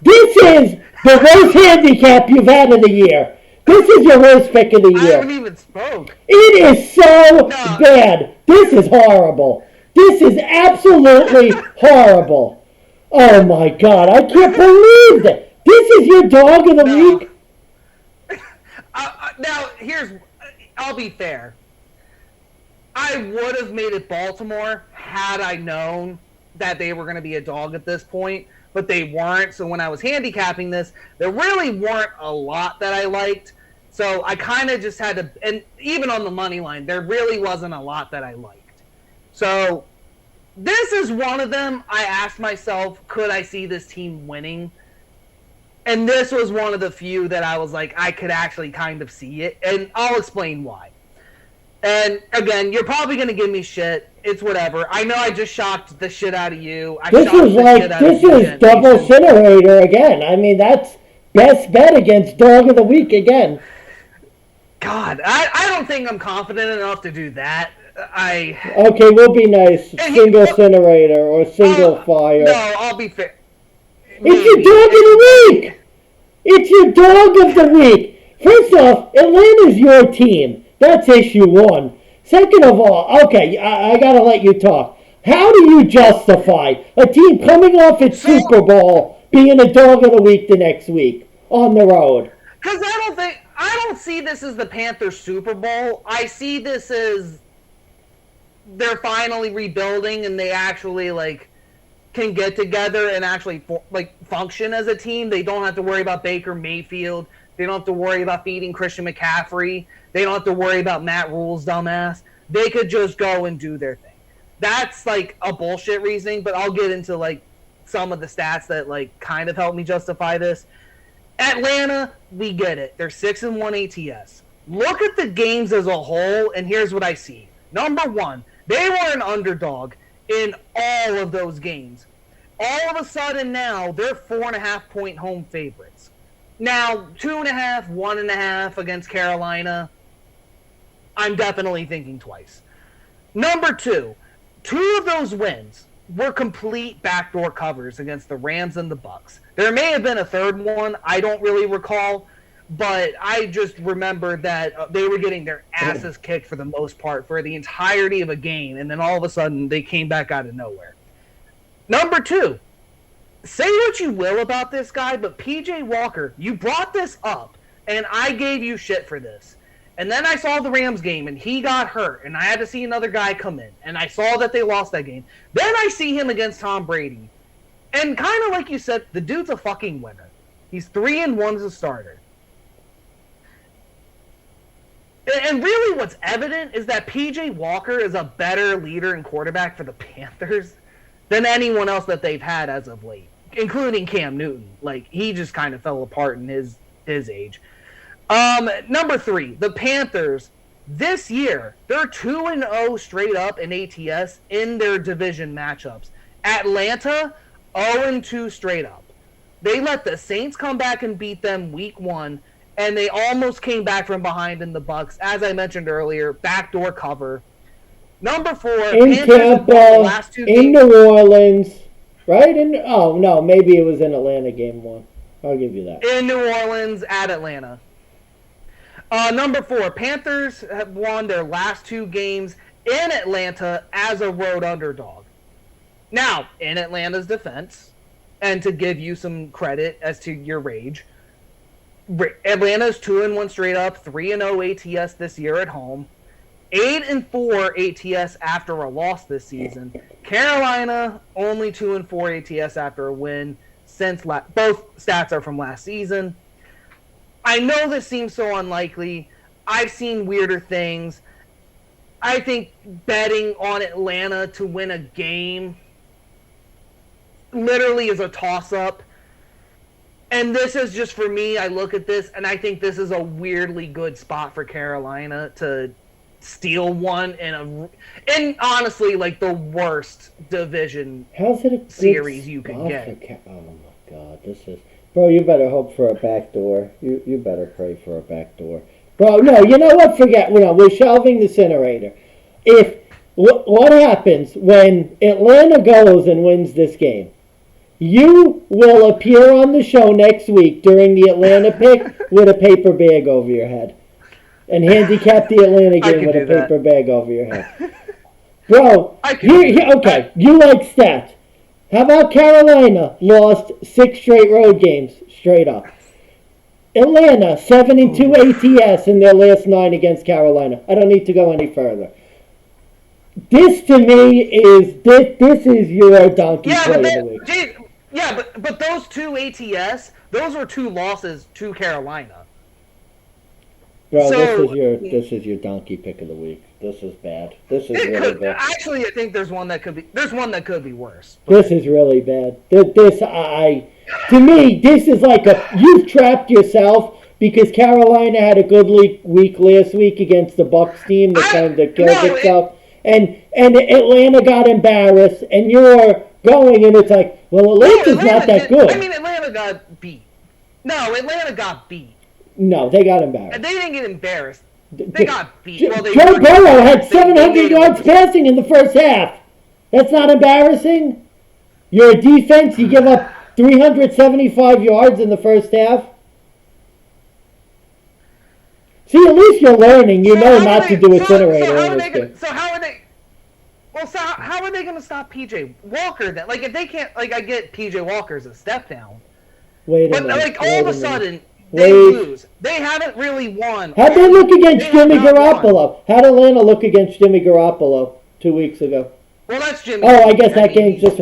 This is the worst handicap you've had of the year. This is your worst pick of the I year. haven't even spoke. It is so bad. This is horrible. This is absolutely horrible. Oh my God, I can't believe that. This is your dog of the week? Now, I'll be fair. I would have made it Baltimore had I known that they were going to be a dog at this point, but they weren't. So when I was handicapping this, there really weren't a lot that I liked. So I kind of just had to, and even on the money line, there really wasn't a lot that I liked. So this is one of them. I asked myself, could I see this team winning? And this was one of the few that I was like, I could actually kind of see it. And I'll explain why. And again, you're probably going to give me shit. It's whatever. I know I just shocked the shit out of you. This is double Cinnerator again. I mean, that's best bet against dog of the week again. God, I don't think I'm confident enough to do that. Okay, we'll be nice. Single Cinnerator or single fire. No, I'll be fair. It's your dog of the week! It's your dog of the week! First off, Atlanta's your team. That's issue one. Second of all, okay, I gotta let you talk. How do you justify a team coming off its Super Bowl being a dog of the week the next week on the road? Because I don't see this as the Panthers Super Bowl. I see this as they're finally rebuilding and they actually can get together and actually function as a team. They don't have to worry about Baker Mayfield. They don't have to worry about feeding Christian McCaffrey. They don't have to worry about Matt Rule's dumbass. They could just go and do their thing. That's a bullshit reasoning, but I'll get into some of the stats that kind of help me justify this. Atlanta, we get it. They're 6-1 ATS. Look at the games as a whole, and here's what I see. Number one, they were an underdog in all of those games. All of a sudden now, they're 4.5-point home favorites. Now, 2.5, 1.5 against Carolina, I'm definitely thinking twice. Number two of those wins were complete backdoor covers against the Rams and the Bucks. There may have been a third one, I don't really recall, but I just remember that they were getting their asses kicked for the most part for the entirety of a game, and then all of a sudden they came back out of nowhere. Number two, say what you will about this guy, but PJ Walker, you brought this up, and I gave you shit for this. And then I saw the Rams game, and he got hurt, and I had to see another guy come in, and I saw that they lost that game. Then I see him against Tom Brady, and kind of like you said, the dude's a fucking winner. He's 3-1 as a starter. And really what's evident is that PJ Walker is a better leader and quarterback for the Panthers than anyone else that they've had as of late, including Cam Newton. He just kind of fell apart in his age. Number three, the Panthers, this year, they're 2-0 straight up in ATS in their division matchups. Atlanta, 0-2 straight up. They let the Saints come back and beat them week 1, and they almost came back from behind in the Bucks. As I mentioned earlier, backdoor cover. Number 4, in Tampa, in New Orleans, right? Maybe it was in Atlanta game 1. I'll give you that. In New Orleans, at Atlanta. Number 4, Panthers have won their last 2 games in Atlanta as a road underdog. Now, in Atlanta's defense, and to give you some credit as to your rage, Atlanta's 2-1 straight up, 3-0 ATS this year at home, 8-4 ATS after a loss this season. Carolina only 2-4 ATS after a win since both stats are from last season. I know this seems so unlikely. I've seen weirder things. I think betting on Atlanta to win a game literally is a toss-up. And this is just, for me, I look at this, and I think this is a weirdly good spot for Carolina to steal one in honestly, like, the worst division How's it a series you could get. Oh my God, this is, bro. You better hope for a backdoor. You better pray for a backdoor, bro. No, you know what? Forget. We're shelving the Cinnerator. If what happens when Atlanta goes and wins this game? You will appear on the show next week during the Atlanta pick with a paper bag over your head. And handicap the Atlanta game with a paper bag over your head. Bro, okay, you like stats. How about Carolina lost 6 straight road games straight up? Atlanta, 7-2 ATS in their last 9 against Carolina. I don't need to go any further. This to me is this is your donkey play of the week. Yeah, but those 2 ATS, those were 2 losses to Carolina. Bro, this is your donkey pick of the week. This is bad. This is really bad. Actually, I think there's one that could be worse. This is really bad. To me, this is like you've trapped yourself because Carolina had a good week last week against the Bucs team that kind of killed itself. And Atlanta got embarrassed, and you're going, and it's like, well, Atlanta's not that good. I mean, Atlanta got beat. No, Atlanta got beat. No, they got embarrassed. They didn't get embarrassed. They got beat. Joe Burrow had 700 yards passing in the first half. That's not embarrassing? You're a defense, you give up 375 yards in the first half? See, at least you're learning. You know not to do a Cinnerator in this game. So how are they... Well, so how are they going to stop P.J. Walker then? Like, if they can't... Like, I get P.J. Walker's a step down. Wait a minute. But, like, all of a sudden, they lose. They haven't really won. How'd they look against Jimmy Garoppolo? How'd Atlanta look against Jimmy Garoppolo 2 weeks ago? Well, that's Jimmy. Oh, I guess that game's just...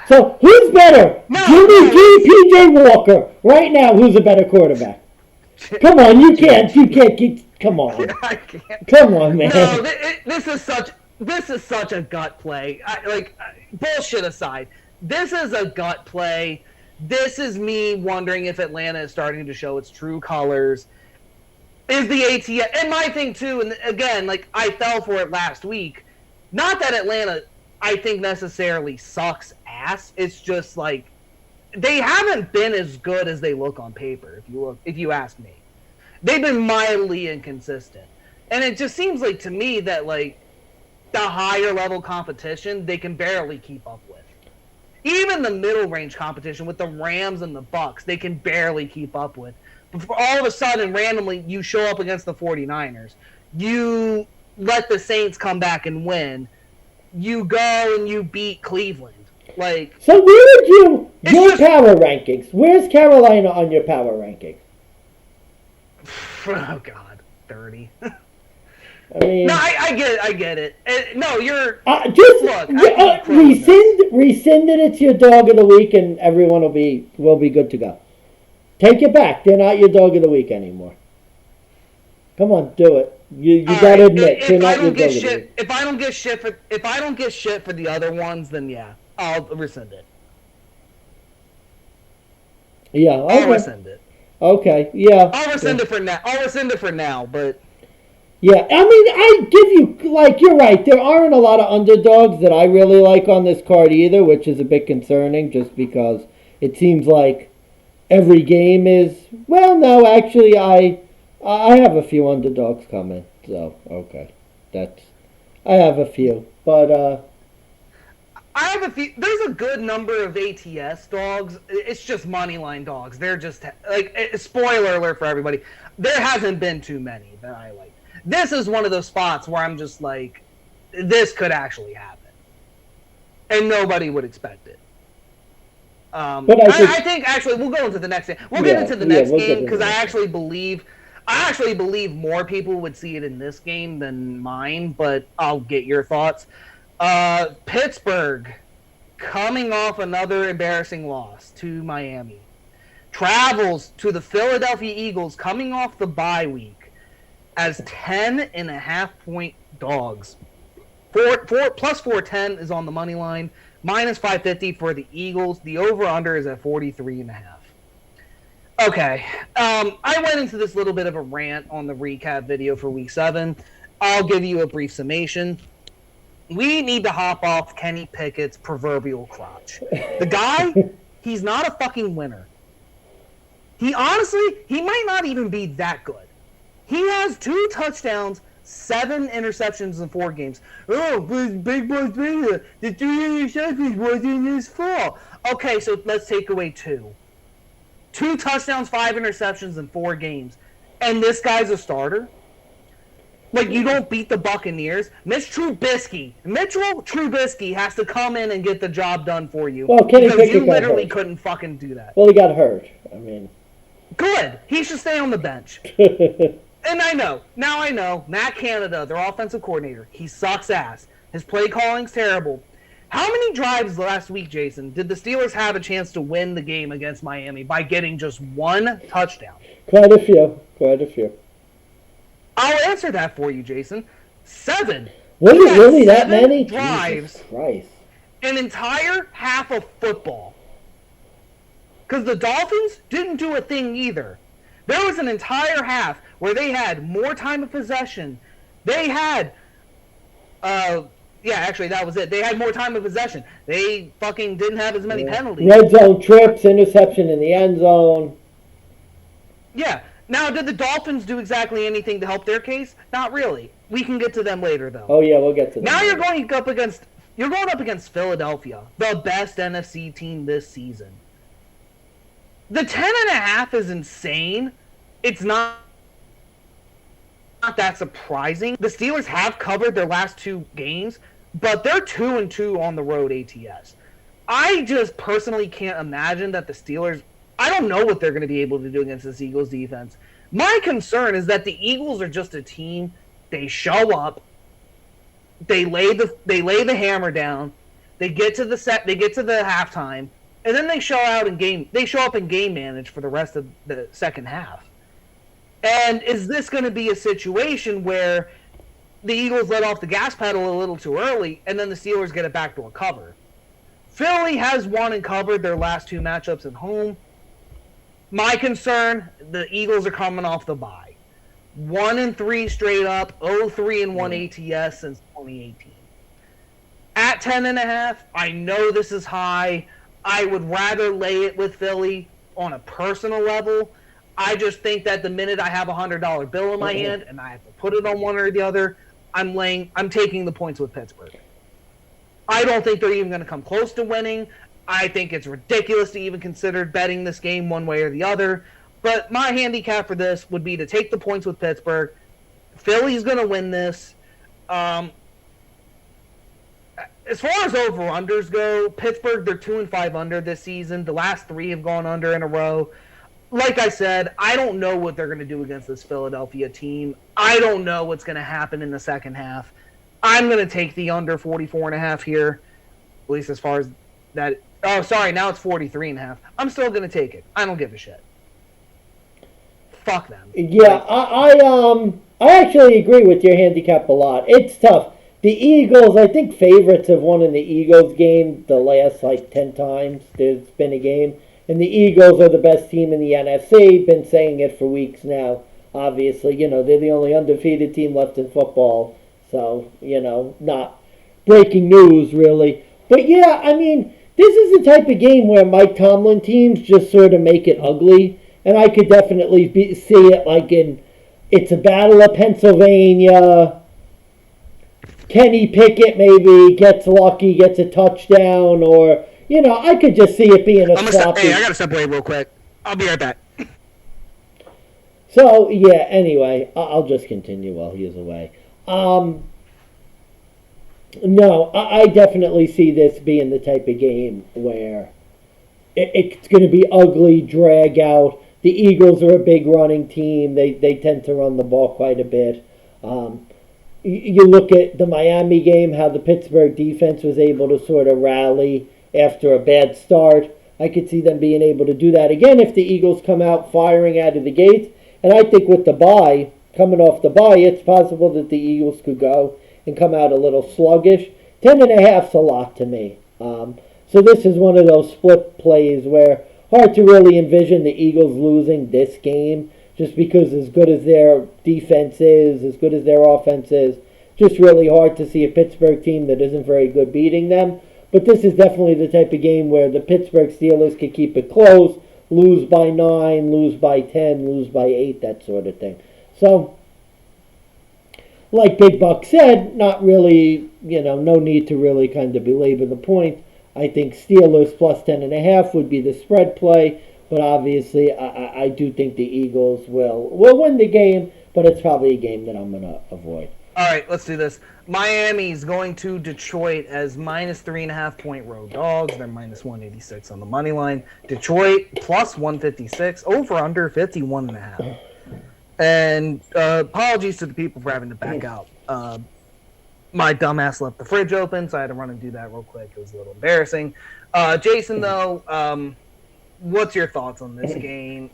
So, who's better? Jimmy G, P.J. Walker. Right now, who's a better quarterback? Come on, you can't keep... Come on. I can't. Come on, man. No, this is such a gut play. Bullshit aside, this is a gut play. This is me wondering if Atlanta is starting to show its true colors. Is the ATS... And my thing, too, and again, like, I fell for it last week. Not that Atlanta, I think, necessarily sucks ass. It's just, like, they haven't been as good as they look on paper, if you ask me. They've been mildly inconsistent. And it just seems like, to me, that, like, the higher level competition, they can barely keep up with. Even the middle range competition with the Rams and the Bucs, they can barely keep up with. But all of a sudden, randomly, you show up against the 49ers. You let the Saints come back and win. You go and you beat Cleveland. Like, so where would you... Your power rankings. Where's Carolina on your power rankings? Oh, God. 30. I mean... No, I get it. No, you're... Just look, rescind it. It's your dog of the week, and everyone will be good to go. Take it back. They're not your dog of the week anymore. Come on, do it. You gotta admit, they're not your dog of the week. If I don't get shit for the other ones, then yeah, I'll rescind it. Yeah, okay. I'll rescind it. Okay, yeah. I'll rescind it for now, but... Yeah, I mean, I give you, like, you're right. There aren't a lot of underdogs that I really like on this card either, which is a bit concerning just because it seems like every game is... Well, no, actually, I have a few underdogs coming, so, okay. I have a few, but, I have a few... There's a good number of ATS dogs. It's just moneyline dogs. They're just... Like, spoiler alert for everybody. There hasn't been too many that I like. This is one of those spots where I'm just like, this could actually happen. And nobody would expect it. But I think actually, we'll go into the next game. We'll get into the next game because I actually believe more people would see it in this game than mine, but I'll get your thoughts. Pittsburgh, coming off another embarrassing loss to Miami, travels to the Philadelphia Eagles, coming off the bye week, as 10.5-point dogs. Plus 410 is on the money line. Minus 550 for the Eagles. The over-under is at 43.5. Okay. I went into this little bit of a rant on the recap video for Week 7. I'll give you a brief summation. We need to hop off Kenny Pickett's proverbial crotch. The guy, he's not a fucking winner. He might not even be that good. He has 2 touchdowns, 7 interceptions in 4 games. Oh, Big Boy Big, the 3 interceptions wasn't his fault. Okay, so let's take away 2. 2 touchdowns, 5 interceptions in 4 games. And this guy's a starter? Like, you don't beat the Buccaneers? Mitchell Trubisky has to come in and get the job done for you. Well, Kenny because you Pickett got literally hurt. couldn't fucking do that. Well, he got hurt. I mean, Good. He should stay on the bench. And I know. Now I know. Matt Canada, their offensive coordinator, he sucks ass. His play calling's terrible. How many drives last week, Jason, did the Steelers have a chance to win the game against Miami by getting just 1 touchdown? Quite a few. I'll answer that for you, Jason. 7. Was He it had really that 7 many? drives, Jesus Christ. an entire half of football. Because the Dolphins didn't do a thing either. There was an entire half where they had more time of possession. They had, actually that was it. They had more time of possession. They fucking didn't have as many penalties. Red zone trips, interception in the end zone. Yeah. Now, did the Dolphins do exactly anything to help their case? Not really. We can get to them later, though. Oh yeah, we'll get to that. Now you're going up against Philadelphia, the best NFC team this season. The 10.5 is insane. It's not that surprising. The Steelers have covered their last 2 games, but they're 2-2 on the road ATS. I just personally can't imagine that the Steelers, I don't know what they're going to be able to do against this Eagles defense. My concern is that the Eagles are just a team. They show up, they lay the hammer down, they get to the halftime, and then they show up and game manage for the rest of the second half. And is this going to be a situation where the Eagles let off the gas pedal a little too early, and then the Steelers get a backdoor cover? Philly has won and covered their last 2 matchups at home. My concern, the Eagles are coming off the bye. 1-3 straight up, 0-3-1 ATS since 2018. At 10.5, I know this is high. I would rather lay it with Philly on a personal level. I just think that the minute I have a $100 bill in my hand and I have to put it on one or the other, I'm taking the points with Pittsburgh. I don't think they're even going to come close to winning. I think it's ridiculous to even consider betting this game one way or the other. But my handicap for this would be to take the points with Pittsburgh. Philly's going to win this. As far as over-unders go, Pittsburgh, they're 2-5 under this season. The last 3 have gone under in a row. Like I said, I don't know what they're going to do against this Philadelphia team. I don't know what's going to happen in the second half. I'm going to take the under 44.5 here, at least as far as that. Oh, sorry, now it's 43.5. I'm still going to take it. I don't give a shit. Fuck them. Yeah, I actually agree with your handicap a lot. It's tough. The Eagles, I think favorites have won in the Eagles game the last 10 times there's been a game. And the Eagles are the best team in the NFC. Been saying it for weeks now. Obviously, they're the only undefeated team left in football. So, not breaking news, really. But yeah, I mean, this is the type of game where Mike Tomlin teams just sort of make it ugly. And I could definitely see it it's a battle of Pennsylvania. Kenny Pickett maybe gets lucky, gets a touchdown, or... I could just see it being a sloppy... Hey, I gotta step away real quick. I'll be right back. So, yeah, anyway, I'll just continue while he is away. No, I definitely see this being the type of game where it's going to be ugly, drag out. The Eagles are a big running team. They tend to run the ball quite a bit. You look at the Miami game, how the Pittsburgh defense was able to sort of rally after a bad start. I could see them being able to do that again if the Eagles come out firing out of the gates. And I think with the bye, coming off the bye, it's possible that the Eagles could go and come out a little sluggish. 10.5's a lot to me. So this is one of those split plays where hard to really envision the Eagles losing this game just because as good as their defense is, as good as their offense is, just really hard to see a Pittsburgh team that isn't very good beating them. But this is definitely the type of game where the Pittsburgh Steelers could keep it close, lose by 9, lose by 10, lose by 8, that sort of thing. So, like Big Buck said, not really, no need to really kind of belabor the point. I think Steelers plus 10.5 would be the spread play, but obviously I do think the Eagles will win the game, but it's probably a game that I'm going to avoid. All right, let's do this. Miami's going to Detroit as minus 3.5 point road dogs. They're minus 186 on the money line. Detroit plus 156, over under 51.5. And apologies to the people for having to back out. My dumbass left the fridge open, so I had to run and do that real quick. It was a little embarrassing. Jason, though, what's your thoughts on this game?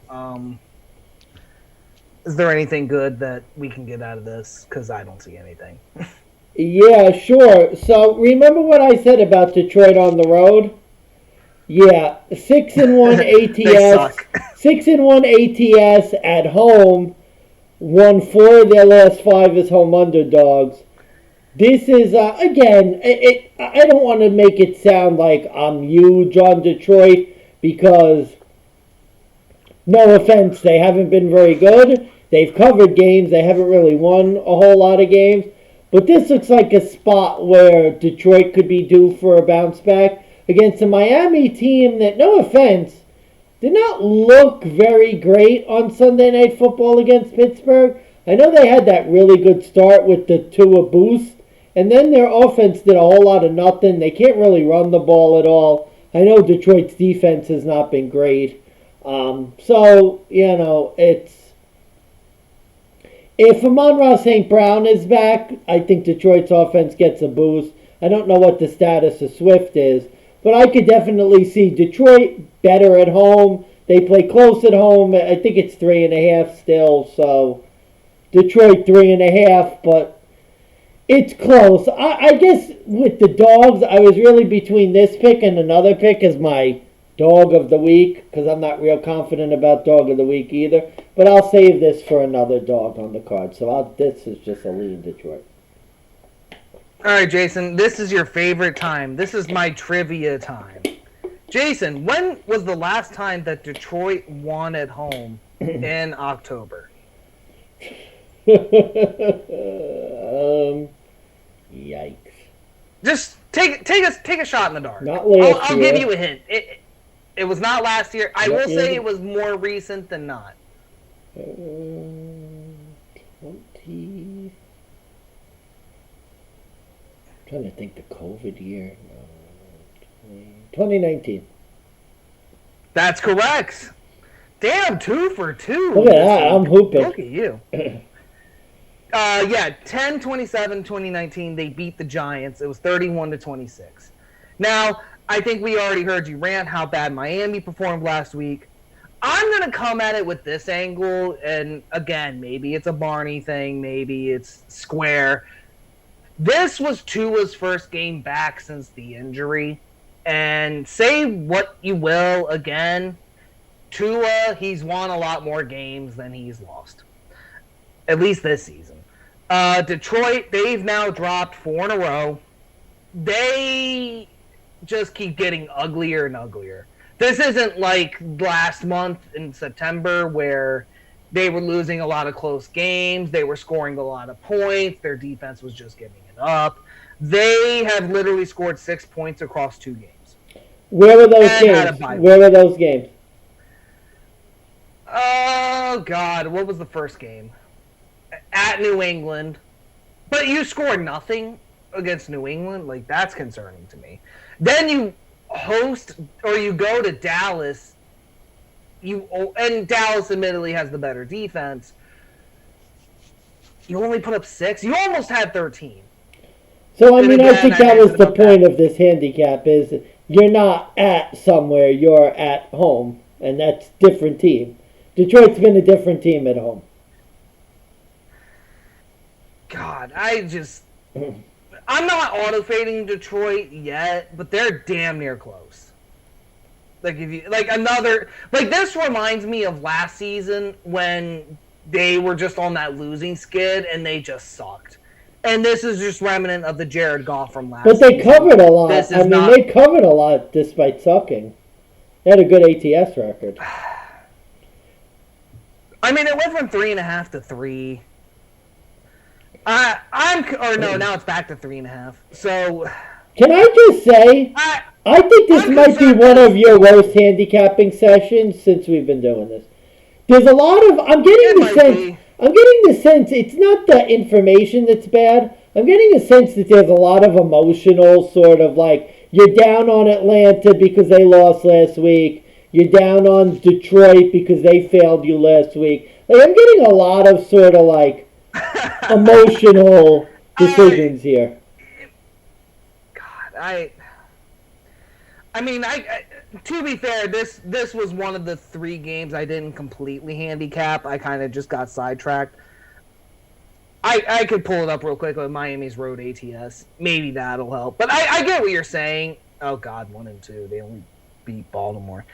Is there anything good that we can get out of this? Because I don't see anything. Yeah, sure. So remember what I said about Detroit on the road? Yeah, 6-1 ATS. 6-1 ATS at home. Won 4 of their last 5 as home underdogs. This is, again, I don't want to make it sound like I'm huge on Detroit because, no offense, they haven't been very good. They've covered games. They haven't really won a whole lot of games. But this looks like a spot where Detroit could be due for a bounce back against a Miami team that, no offense, did not look very great on Sunday Night Football against Pittsburgh. I know they had that really good start with the Tua boost, and then their offense did a whole lot of nothing. They can't really run the ball at all. I know Detroit's defense has not been great. It's... If Amon-Ra St. Brown is back, I think Detroit's offense gets a boost. I don't know what the status of Swift is, but I could definitely see Detroit better at home. They play close at home. I think it's 3.5 still, so Detroit 3.5, but it's close. I guess with the dogs, I was really between this pick and another pick as my dog of the week, because I'm not real confident about dog of the week either. But I'll save this for another dog on the card. So this is just a lean Detroit. All right, Jason, this is your favorite time. This is my trivia time. Jason, when was the last time that Detroit won at home in October? Yikes. Just take a shot in the dark. Not last year. I'll give you a hint. It was not last year. I will say it was more recent than not. 20. I'm trying to think the COVID year. No, 2019. That's correct. Damn, 2 for 2. Look at that. I'm hooping. Look at you. 10-27-2019, they beat the Giants. It was 31-26. Now, I think we already heard you rant how bad Miami performed last week. I'm going to come at it with this angle, and again, maybe it's a Barney thing, maybe it's square. This was Tua's first game back since the injury, and say what you will, again, Tua, he's won a lot more games than he's lost, at least this season. Detroit, they've now dropped 4 in a row. They just keep getting uglier and uglier. This isn't like last month in September where they were losing a lot of close games. They were scoring a lot of points. Their defense was just giving it up. They have literally scored 6 points across 2 games. Where were those games? Where were those games? Oh, God. What was the first game? At New England. But you scored nothing against New England? Like, that's concerning to me. Then you host, or you go to Dallas, and Dallas admittedly has the better defense. You only put up 6. You almost had 13. So, I mean, I think that was the point of this handicap is you're not at somewhere, you're at home, and that's a different team. Detroit's been a different team at home. God, I'm not auto-fading Detroit yet, but they're damn near close. Like if you this reminds me of last season when they were just on that losing skid and they just sucked. And this is just remnant of the Jared Goff from last But they season. covered a lot. They covered a lot despite sucking. They had a good ATS record. I mean, it went from 3.5 to 3. Now it's back to 3.5. So, can I just say, I think this might be one of your worst handicapping sessions since we've been doing this. There's a lot of I'm getting the sense it's not the information that's bad. I'm getting a sense that there's a lot of emotional sort of like you're down on Atlanta because they lost last week. You're down on Detroit because they failed you last week. Like I'm getting a lot of sort of like emotional decisions here. God, I mean, to be fair, this was one of the 3 games I didn't completely handicap. I kind of just got sidetracked. I could pull it up real quick with Miami's road ATS. Maybe that'll help. But I get what you're saying. Oh, God, 1 and 2. They only beat Baltimore.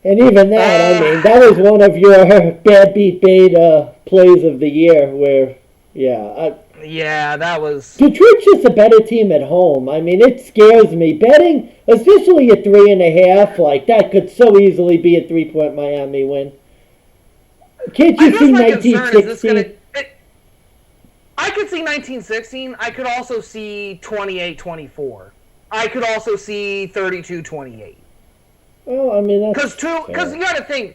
And even that, I mean, that was one of your bad beat beta plays of the year where, yeah, that was... Detroit's just a better team at home. I mean, it scares me. Betting, especially at 3.5, like, that could so easily be a 3-point Miami win. Can't you see 1916? I could see 1916. I could also see 28-24. I could also see 32-28. Oh, I mean, that's because you got to think,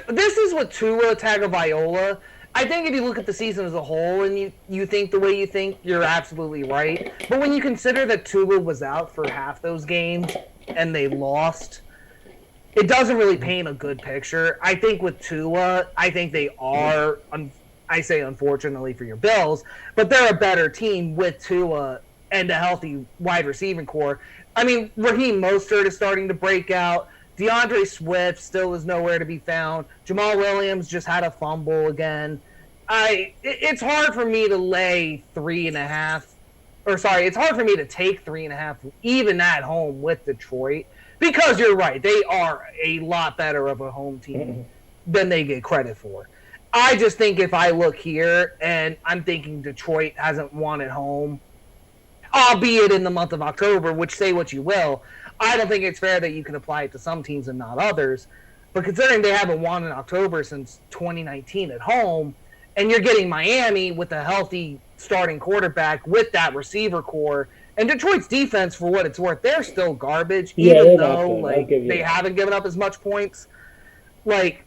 this is with Tua Tagovailoa. I think if you look at the season as a whole and you think the way you think, you're absolutely right. But when you consider that Tua was out for half those games and they lost, it doesn't really paint a good picture. I think with Tua, I think they are, I say unfortunately for your Bills, but they're a better team with Tua and a healthy wide receiving core. I mean, Raheem Mostert is starting to break out. DeAndre Swift still is nowhere to be found. Jamal Williams just had a fumble again. It's hard for me to lay 3.5, it's hard for me to take 3.5 even at home with Detroit because you're right, they are a lot better of a home team than they get credit for. I just think if I look here and I'm thinking Detroit hasn't won at home, albeit in the month of October, which say what you will, I don't think it's fair that you can apply it to some teams and not others. But considering they haven't won in October since 2019 at home, and you're getting Miami with a healthy starting quarterback with that receiver core, and Detroit's defense, for what it's worth, they're still garbage, even though they haven't given up as much points. Like,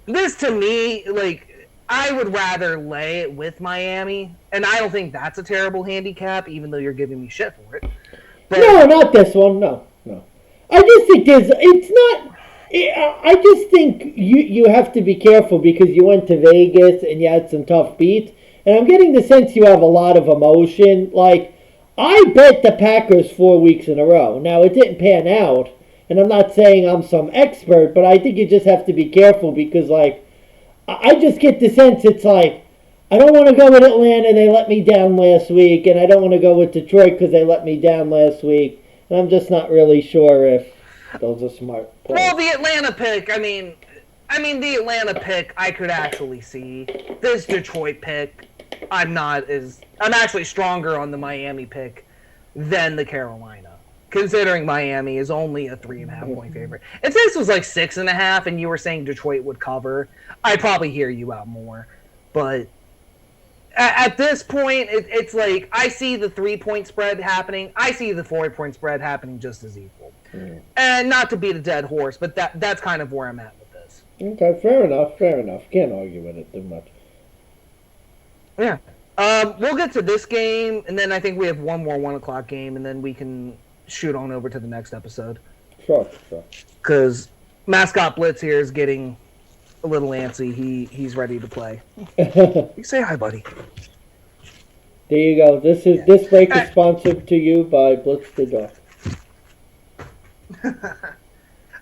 this to me, like, I would rather lay it with Miami, and I don't think that's a terrible handicap, even though you're giving me shit for it. But, no, not this one. No. I just think I just think you have to be careful because you went to Vegas and you had some tough beats, and I'm getting the sense you have a lot of emotion. Like, I bet the Packers 4 weeks in a row. Now, it didn't pan out, and I'm not saying I'm some expert, but I think you just have to be careful because, like, I just get the sense it's like, I don't want to go with Atlanta, they let me down last week, and I don't want to go with Detroit because they let me down last week, and I'm just not really sure if those are smart plays. Well, the Atlanta pick, I mean, the Atlanta pick I could actually see. This Detroit pick, I'm actually stronger on the Miami pick than the Carolina, considering Miami is only a 3.5 point favorite. If this was like 6.5 and you were saying Detroit would cover, I'd probably hear you out more. But at this point, it's like I see the 3-point spread happening. I see the 4-point spread happening just as equal. And not to beat a dead horse, but that's kind of where I'm at with this. Okay, fair enough. Can't argue with it too much. Yeah. We'll get to this game, and then I think we have one more 1 o'clock game, and then we can shoot on over to the next episode. Sure. Because Mascot Blitz here is getting a little antsy. He's ready to play. You say hi, buddy. There you go. This break is sponsored to you by Blitz the Dog.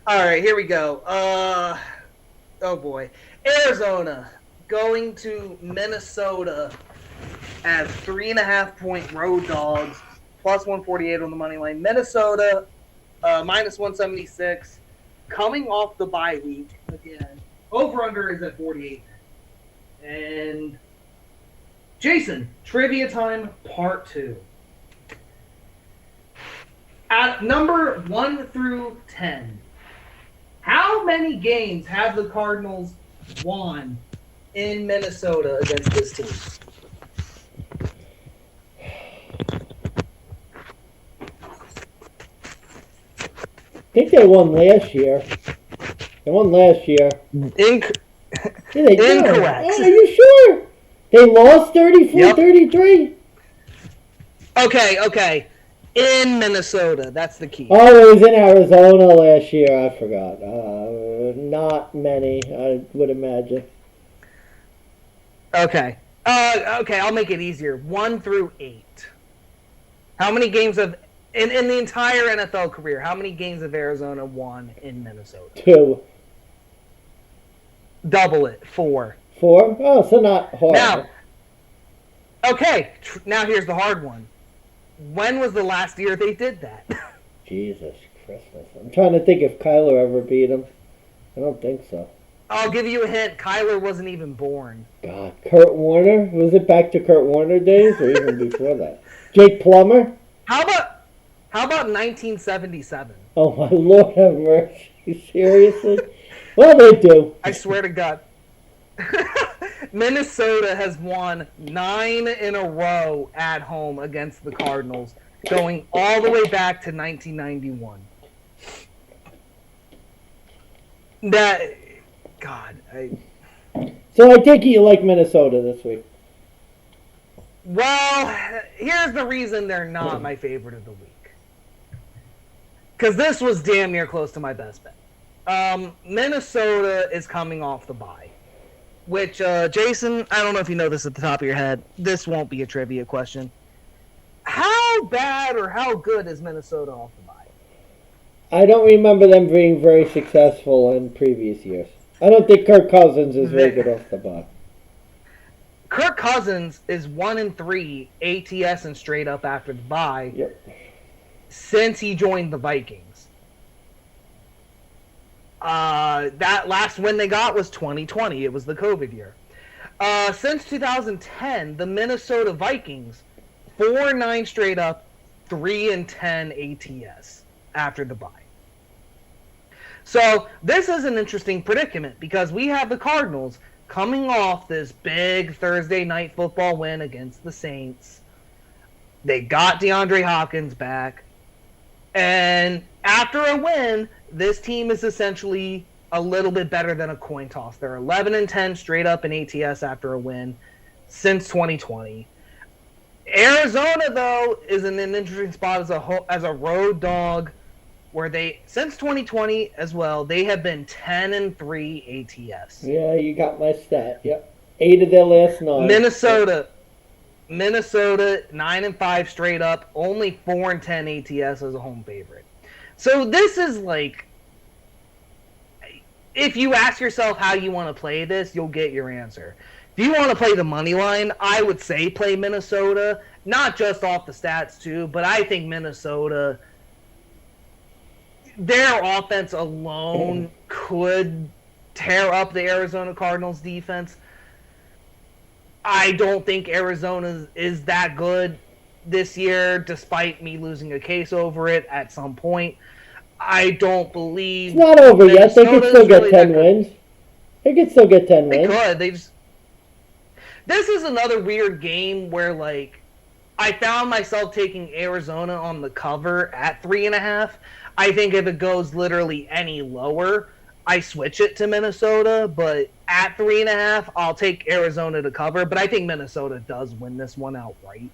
All right, here we go. Oh boy, Arizona going to Minnesota as 3.5-point road dogs, plus 148 on the money line. Minnesota, minus 176, coming off the bye week again. Over-under is at 48. And Jason, trivia time part 2. At number 1 through 10, how many games have the Cardinals won in Minnesota against this team? I think they won last year. They won last year. Yeah, they did. Incorrect. Oh, are you sure? They lost 34-33? Okay. In Minnesota. That's the key. Oh, it was in Arizona last year. I forgot. Not many, I would imagine. Okay. Okay, I'll make it easier. 1 through 8. How many games of... In the entire NFL career, how many games have Arizona won in Minnesota? 2. Double it. 4. 4? Oh, so not hard. Now, okay. Now here's the hard one. When was the last year they did that? Jesus Christmas. I'm trying to think if Kyler ever beat him. I don't think so. I'll give you a hint. Kyler wasn't even born. God. Kurt Warner? Was it back to Kurt Warner days or even before that? Jake Plummer? How about 1977? Oh, my Lord have mercy. Seriously? Well, they do. I swear to God. Minnesota has won 9 in a row at home against the Cardinals, going all the way back to 1991. So I take it you like Minnesota this week. Well, here's the reason they're not my favorite of the week. Because this was damn near close to my best bet. Minnesota is coming off the bye. Which, Jason, I don't know if you know this at the top of your head. This won't be a trivia question. How bad or how good is Minnesota off the bye? I don't remember them being very successful in previous years. I don't think Kirk Cousins is very good off the bye. Kirk Cousins is 1-3 ATS and straight up after the bye since he joined the Vikings. That last win they got was 2020. It was the COVID year. Since 2010, the Minnesota Vikings 4-9 straight up, 3-10 ATS after the bye. So this is an interesting predicament because we have the Cardinals coming off this big Thursday night football win against the Saints. They got DeAndre Hopkins back. And after a win, this team is essentially a little bit better than a coin toss. They're 11-10 straight up in ATS after a win since 2020. Arizona, though, is in an interesting spot as a road dog where they, since 2020 as well, they have been 10-3 ATS. Yeah, you got my stat. Yep. 8 of their last 9. Minnesota 9-5 straight up, only 4-10 ATS as a home favorite. So this is like, if you ask yourself how you want to play this, you'll get your answer. If you want to play the money line, I would say play Minnesota, not just off the stats too, but I think Minnesota, their offense alone could tear up the Arizona Cardinals defense. I don't think Arizona is that good this year, despite me losing a case over it at some point. I don't believe... It's not over yet. They could still get 10 wins. They could still get 10 wins. They could. This is another weird game where, like, I found myself taking Arizona on the cover at 3.5. I think if it goes literally any lower, I switch it to Minnesota, but at 3.5, I'll take Arizona to cover, but I think Minnesota does win this one outright.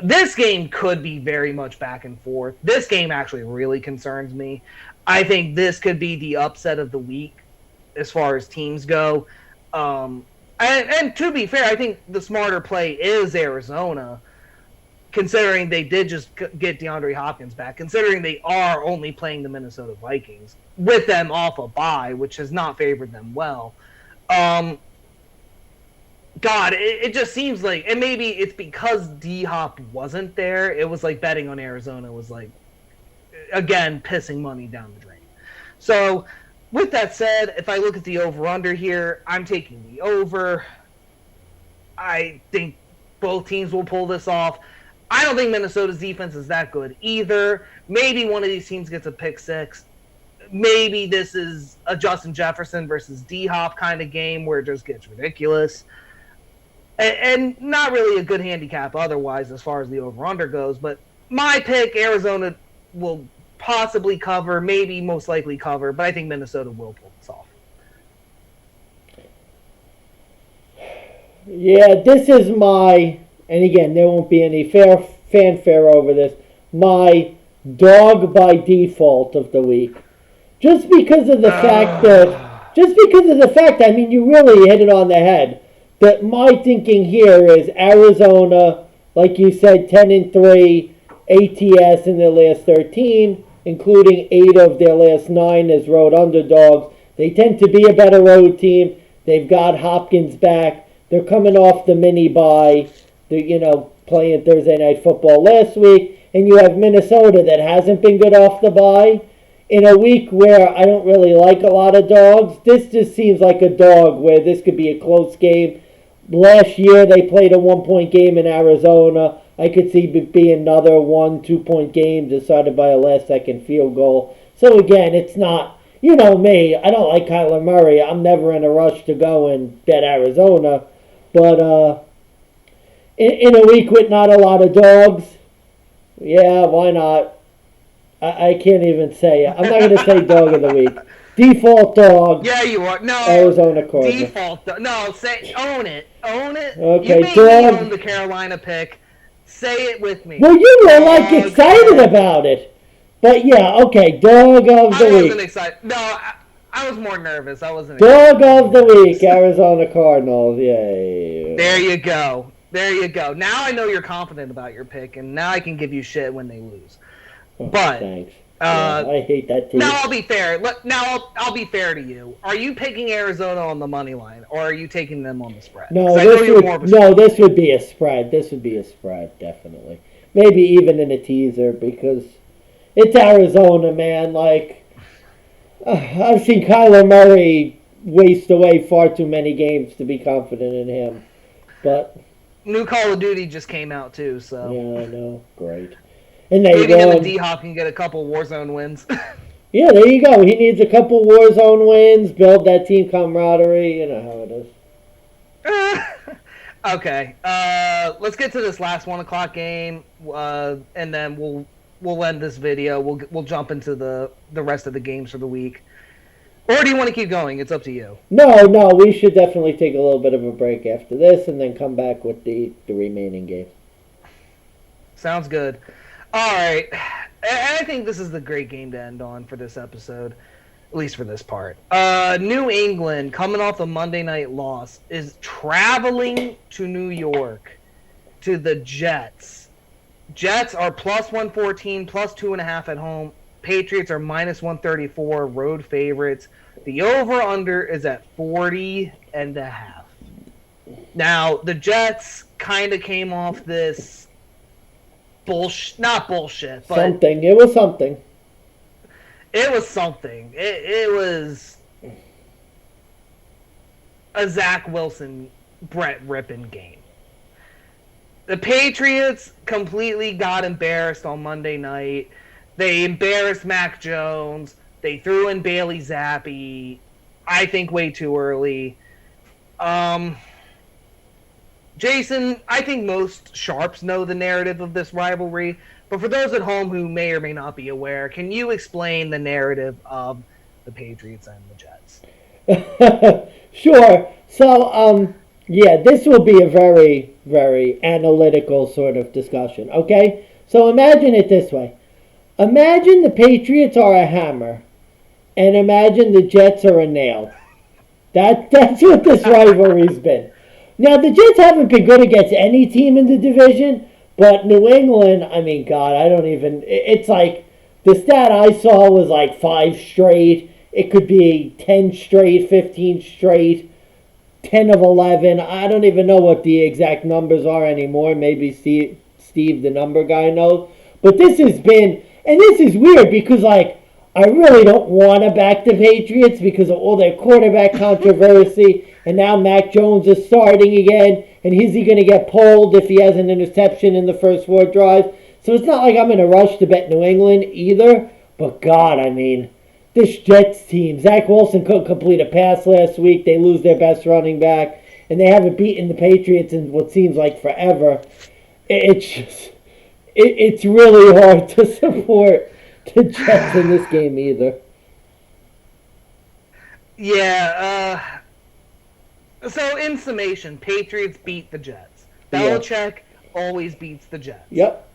This game could be very much back and forth. This game actually really concerns me. I think this could be the upset of the week as far as teams go. And to be fair, I think the smarter play is Arizona, considering they did just get DeAndre Hopkins back, considering they are only playing the Minnesota Vikings with them off a bye, which has not favored them well. God, it just seems like, and maybe it's because D-Hop wasn't there, it was like betting on Arizona was like, again, pissing money down the drain. So, with that said, if I look at the over-under here, I'm taking the over. I think both teams will pull this off. I don't think Minnesota's defense is that good either. Maybe one of these teams gets a pick six. Maybe this is a Justin Jefferson versus D-Hop kind of game where it just gets ridiculous. And not really a good handicap otherwise as far as the over-under goes. But my pick, Arizona will possibly cover, maybe most likely cover, but I think Minnesota will pull this off. Yeah, this is my, and again, there won't be any fanfare over this, my dog by default of the week. Just because of the fact, I mean, you really hit it on the head. That my thinking here is Arizona, like you said, 10-3, ATS in their last 13, including 8 of their last 9 as road underdogs. They tend to be a better road team. They've got Hopkins back. They're coming off the mini bye. They're, playing Thursday Night Football last week. And you have Minnesota that hasn't been good off the bye. In a week where I don't really like a lot of dogs, this just seems like a dog where this could be a close game. Last year they played a 1-point game in Arizona. I could see it be another 1-2 point game decided by a last-second field goal. So again, it's not, you know me, I don't like Kyler Murray. I'm never in a rush to go and bet Arizona. But in a week with not a lot of dogs, yeah, why not? I can't even say it. I'm not going to say dog of the week. Default dog. Yeah, you are. No. Arizona Cardinals. Default dog. No, own it. Own it. Okay, you made me own the Carolina pick. Say it with me. Well, you were excited about it. But yeah, okay, dog of the week. I wasn't excited. No, I was more nervous. I wasn't excited. Dog of the week, Arizona Cardinals. Yay. There you go. Now I know you're confident about your pick, and now I can give you shit when they lose. Oh, but thanks. I hate that team. Now I'll be fair. I'll be fair to you. Are you picking Arizona on the money line, or are you taking them on the spread? No, this would be a spread. This would be a spread, definitely. Maybe even in a teaser because it's Arizona, man. I've seen Kyler Murray waste away far too many games to be confident in him. But new Call of Duty just came out too, so yeah, I know. Great. And maybe him and D-Hop can get a couple Warzone wins. Yeah, there you go. He needs a couple Warzone wins, build that team camaraderie. You know how it is. Okay. Let's get to this last 1 o'clock game, and then we'll end this video. We'll jump into the rest of the games for the week. Or do you want to keep going? It's up to you. No, we should definitely take a little bit of a break after this, and then come back with the remaining games. Sounds good. All right. I think this is the great game to end on for this episode, at least for this part. New England, coming off a Monday night loss, is traveling to New York to the Jets. Jets are plus 114, plus 2.5 at home. Patriots are minus 134, road favorites. The over-under is at 40.5. Now, the Jets kind of came off this not bullshit, but something. It was something. It was something. It was a Zach Wilson, Brett Rippon game. The Patriots completely got embarrassed on Monday night. They embarrassed Mac Jones. They threw in Bailey Zappi, I think way too early. Jason, I think most sharps know the narrative of this rivalry, but for those at home who may or may not be aware, can you explain the narrative of the Patriots and the Jets? Sure. So, this will be a very, very analytical sort of discussion, okay? So imagine it this way. Imagine the Patriots are a hammer, and imagine the Jets are a nail. That's what this rivalry's been. Now, the Jets haven't been good against any team in the division, but New England, I mean, God, it's like, the stat I saw was like 5 straight. It could be 10 straight, 15 straight. 10 of 11. I don't even know what the exact numbers are anymore. Maybe Steve, the number guy, knows. But this has been, and this is weird because, like, I really don't want to back the Patriots because of all their quarterback controversy. And now Mac Jones is starting again. And is he going to get pulled if he has an interception in the first 4 drives? So it's not like I'm in a rush to bet New England either. But God, I mean, this Jets team, Zach Wilson couldn't complete a pass last week. They lose their best running back. And they haven't beaten the Patriots in what seems like forever. It's really hard to support the Jets in this game either. Yeah, so in summation, Patriots beat the Jets. Belichick always beats the Jets. Yep.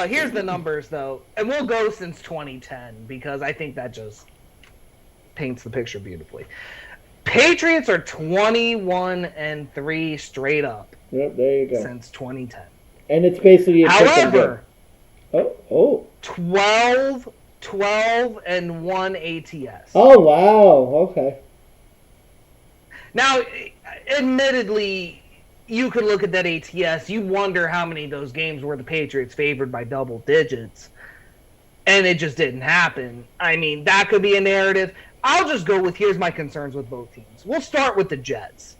Here's the numbers, though. And we'll go since 2010, because I think that just paints the picture beautifully. Patriots are 21-3 straight up. Yep, there you go. Since 2010. And it's basically a however, 12 and 1 ATS. Oh, wow. Okay. Now, admittedly, you could look at that ATS. You wonder how many of those games were the Patriots favored by double digits. And it just didn't happen. I mean, that could be a narrative. I'll just go with here's my concerns with both teams. We'll start with the Jets.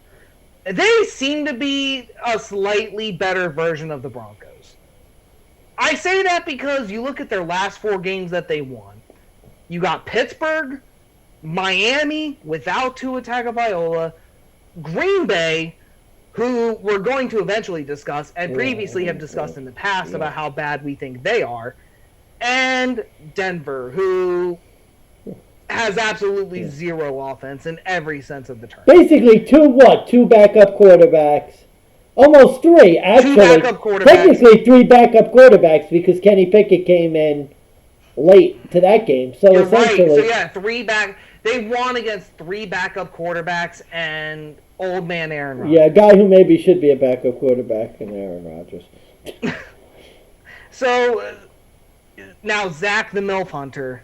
They seem to be a slightly better version of the Broncos. I say that because you look at their last 4 games that they won. You got Pittsburgh, Miami without Tua Tagovailoa, Green Bay, who we're going to eventually discuss and previously have discussed in the past about how bad we think they are, and Denver, who has absolutely zero offense in every sense of the term. Basically, 2 backup quarterbacks. Almost 3, actually. 2 backup quarterbacks. Technically 3 backup quarterbacks because Kenny Pickett came in late to that game. So You're essentially, right. So yeah, 3 back. They won against 3 backup quarterbacks and old man Aaron Rodgers. Yeah, a guy who maybe should be a backup quarterback in Aaron Rodgers. So now Zach the MILF Hunter.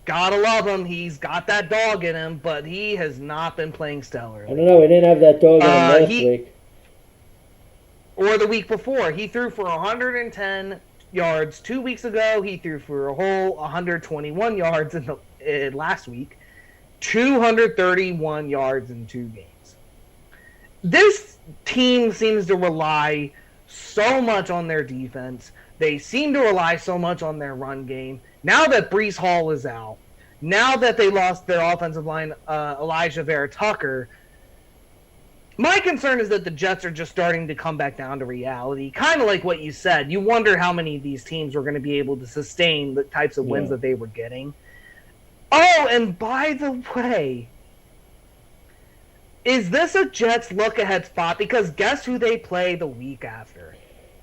Gotta love him. He's got that dog in him, but he has not been playing stellar. I don't know. We didn't have that dog in him last week. Or the week before. He threw for 110 yards 2 weeks ago. He threw for a whole 121 yards in last week. 231 yards in 2 games. This team seems to rely so much on their defense. They seem to rely so much on their run game. Now that Breece Hall is out, now that they lost their offensive line, Elijah Vera-Tucker, my concern is that the Jets are just starting to come back down to reality. Kind of like what you said. You wonder how many of these teams were going to be able to sustain the types of wins that they were getting. Oh, and by the way, is this a Jets look-ahead spot? Because guess who they play the week after?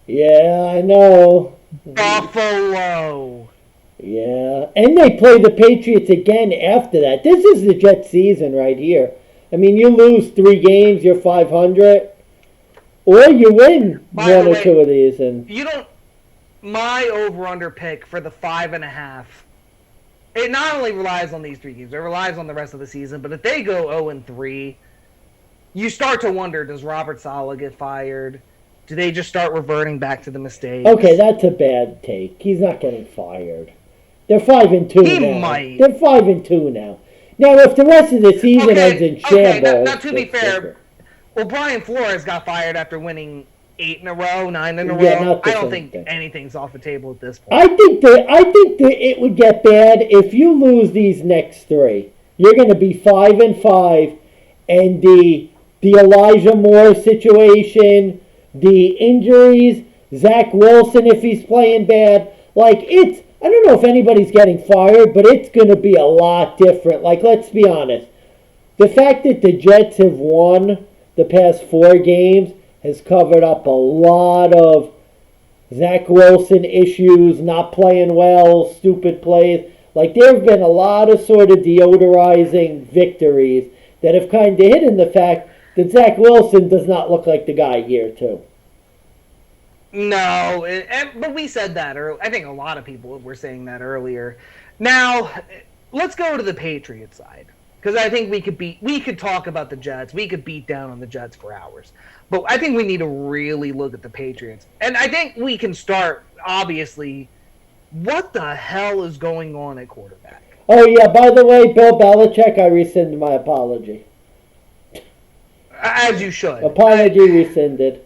Yeah, I know. Buffalo. Yeah, and they play the Patriots again after that. This is the Jets season right here. I mean, you lose 3 games, you're 500, or you win one or 2 of these. And you don't. My over/under pick for the 5.5. It not only relies on these 3 games, it relies on the rest of the season. But if they go 0-3, you start to wonder: does Robert Saleh get fired? Do they just start reverting back to the mistakes? Okay, that's a bad take. He's not getting fired. They're 5-2 now. He might. They're 5-2 now. Now, if the rest of the season ends in shambles... Now, to be fair, well, Brian Flores got fired after winning 8 in a row, 9 in a Yeah, row. I don't think anything's off the table at this point. I think that it would get bad if you lose these next 3. You're going to be 5-5, and the Elijah Moore situation, the injuries, Zach Wilson if he's playing bad, I don't know if anybody's getting fired, but it's going to be a lot different. Let's be honest. The fact that the Jets have won the past 4 games has covered up a lot of Zach Wilson issues, not playing well, stupid plays. There have been a lot of sort of deodorizing victories that have kind of hidden the fact that Zach Wilson does not look like the guy year 2. No, but we said that earlier. I think a lot of people were saying that earlier. Now, let's go to the Patriots side. Because I think we could talk about the Jets. We could beat down on the Jets for hours. But I think we need to really look at the Patriots. And I think we can start, obviously, what the hell is going on at quarterback? Oh, yeah, by the way, Bill Belichick, I rescind my apology. As you should. Apology rescinded.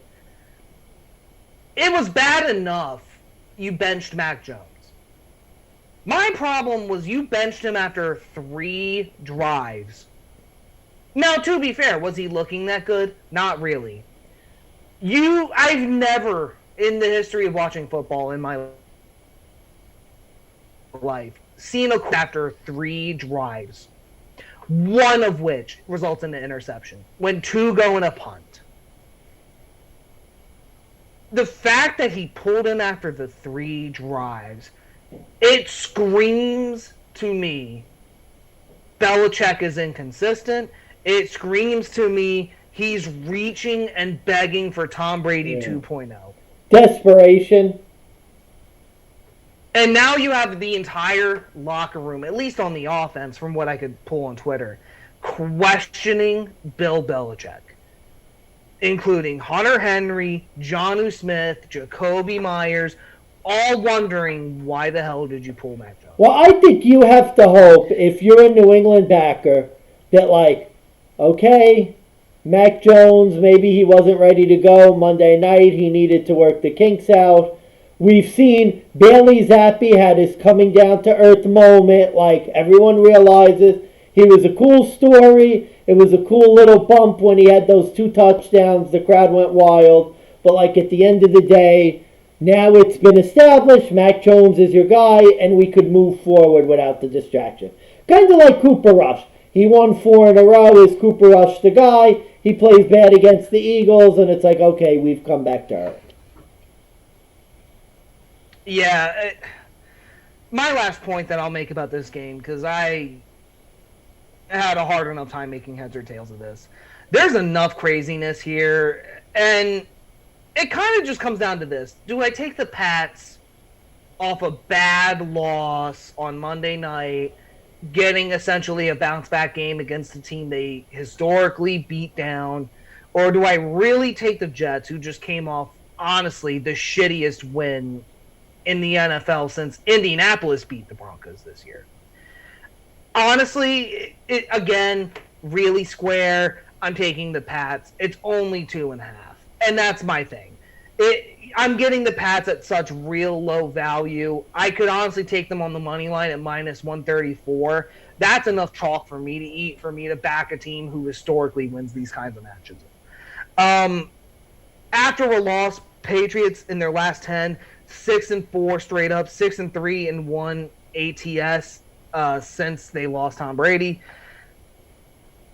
It was bad enough you benched Mac Jones. My problem was you benched him after 3 drives. Now, to be fair, was he looking that good? Not really. I've never, in the history of watching football in my life, seen a after 3 drives, one of which results in an interception, when 2 go in a punt. The fact that he pulled him after the 3 drives, it screams to me Belichick is inconsistent. It screams to me he's reaching and begging for Tom Brady 2.0. Desperation. And now you have the entire locker room, at least on the offense, from what I could pull on Twitter, questioning Bill Belichick, including Hunter Henry, Jonnu Smith, Jacoby Myers, all wondering why the hell did you pull Mac Jones? Well, I think you have to hope, if you're a New England backer, that okay, Mac Jones, maybe he wasn't ready to go Monday night. He needed to work the kinks out. We've seen Bailey Zappi had his coming down to earth moment. Everyone realizes he was a cool story. It was a cool little bump when he had those 2 touchdowns. The crowd went wild. But at the end of the day, now it's been established. Mac Jones is your guy, and we could move forward without the distraction. Kind of like Cooper Rush. He won 4 in a row. Is Cooper Rush the guy? He plays bad against the Eagles, and it's okay, we've come back to earth. Yeah. My last point that I'll make about this game, because I had a hard enough time making heads or tails of this. There's enough craziness here, and it kind of just comes down to this. Do I take the Pats off a bad loss on Monday night, getting essentially a bounce-back game against the team they historically beat down, or do I really take the Jets, who just came off, honestly, the shittiest win in the NFL since Indianapolis beat the Broncos this year? Honestly, it again, really square, I'm taking the Pats. It's only 2.5. And that's my thing. I'm getting the Pats at such real low value. I could honestly take them on the money line at minus 134. That's enough chalk for me to eat, for me to back a team who historically wins these kinds of matches. After a loss, Patriots in their last 10, 6-4 straight up, 6-3 and 1 ATS since they lost Tom Brady.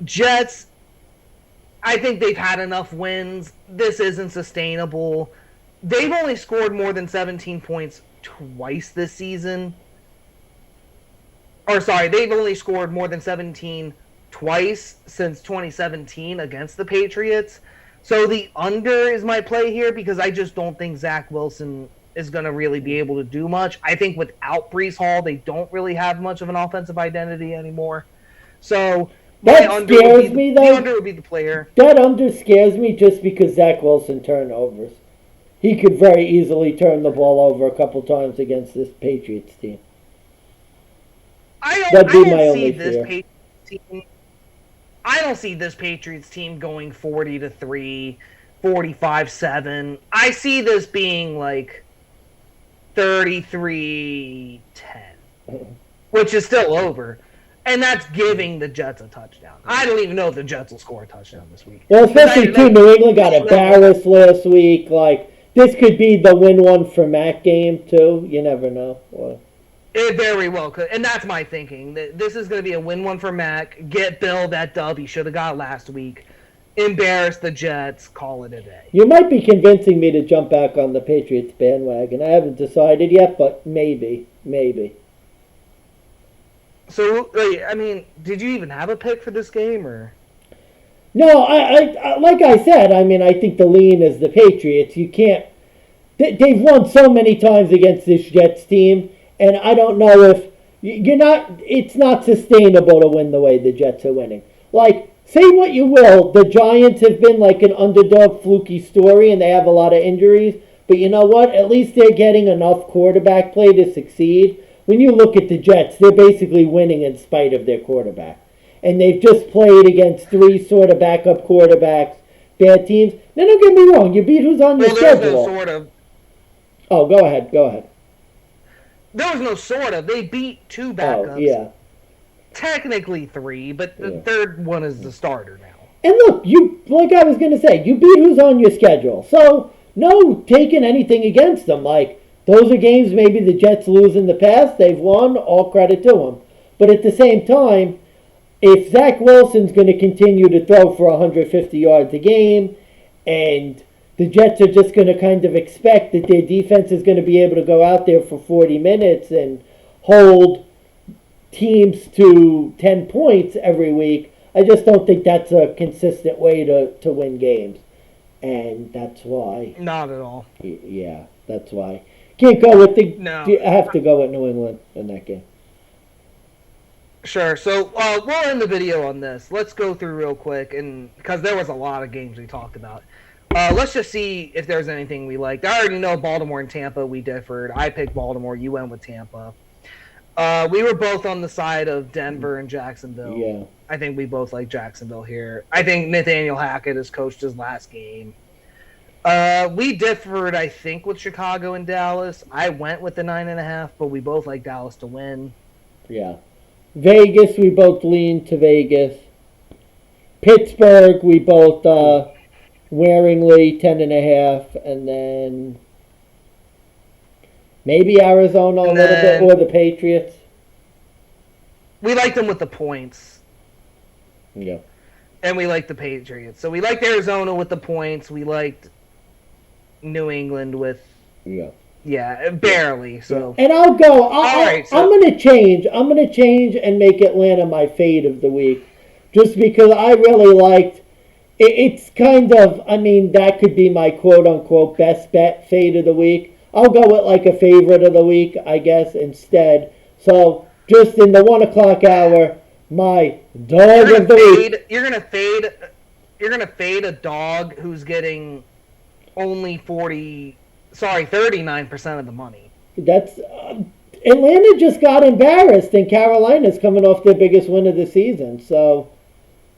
Jets, I think they've had enough wins. This isn't sustainable. They've only scored more than 17 points twice this season. They've only scored more than 17 twice since 2017 against the Patriots. So the under is my play here, because I just don't think Zach Wilson is going to really be able to do much. I think without Breece Hall, they don't really have much of an offensive identity anymore. So that scares me, though. The under would be the player. That under scares me just because Zach Wilson turnovers. He could very easily turn the ball over a couple times against this Patriots team. I don't see this Patriots team going 40-3, 45-7. I see this being 33-10, which is still over. And that's giving the Jets a touchdown. I don't even know if the Jets will score a touchdown this week. Well, especially New England got embarrassed last week. This could be the win one for Mac game, too. You never know. Well, it very well could. And that's my thinking. This is going to be a win one for Mac. Get Bill that dub he should have got last week. Embarrass the Jets. Call it a day. You might be convincing me to jump back on the Patriots bandwagon. I haven't decided yet, but maybe. So, did you even have a pick for this game, or? No, I like I said, I think the lean is the Patriots. You can't. They've won so many times against this Jets team, and I don't know if You're not. It's not sustainable to win the way the Jets are winning. Like, say what you will, the Giants have been like an underdog, fluky story, and they have a lot of injuries. But you know what? At least they're getting enough quarterback play to succeed. When you look at the Jets, they're basically winning in spite of their quarterback. And they've just played against three sort of backup quarterbacks, bad teams. Now, don't get me wrong. You beat who's on your Well, there's schedule. no sort of. Oh, go ahead. Go ahead. There was no sort of. They beat two backups. Oh, yeah. Technically three, but the Yeah. third one is the starter now. And look, you like I was gonna say, you beat who's on your schedule. So no taking anything against them. Like those are games maybe the Jets lose in the past. They've won. All credit to them. But at the same time, if Zach Wilson's going to continue to throw for 150 yards a game, and the Jets are just going to kind of expect that their defense is going to be able to go out there for 40 minutes and hold teams to 10 points every week, I just don't think that's a consistent way to win games. And that's why. Not at all. Yeah, that's why. Can't go with the. No. I have to go with New England in that game. Sure. So we'll end the video on this. Let's go through real quick, and because there was a lot of games we talked about. Let's just see if there's anything we liked. I already know Baltimore and Tampa. We differed. I picked Baltimore. You went with Tampa. We were both on the side of Denver and Jacksonville. Yeah. I think we both like Jacksonville here. I think Nathaniel Hackett has coached his last game. We differed, I think, with Chicago and Dallas. I went with the 9.5, but we both like Dallas to win. Yeah. Vegas, we both leaned to Vegas. Pittsburgh, we both Waringly 10.5, and then maybe Arizona a little bit, or the Patriots. We liked them with the points. Yeah. And we liked the Patriots. So we liked Arizona with the points. We liked New England with... Yeah, barely. So. And I'll go. I'm gonna change. I'm gonna change and make Atlanta my fade of the week, just because I really liked. It's kind of. I mean, that could be my quote unquote best bet fade of the week. I'll go with like a favorite of the week, I guess, instead. So just in the 1 o'clock hour, my dog of the week. You're gonna fade a dog who's getting only 39% of the money. That's Atlanta just got embarrassed, and Carolina's coming off their biggest win of the season. So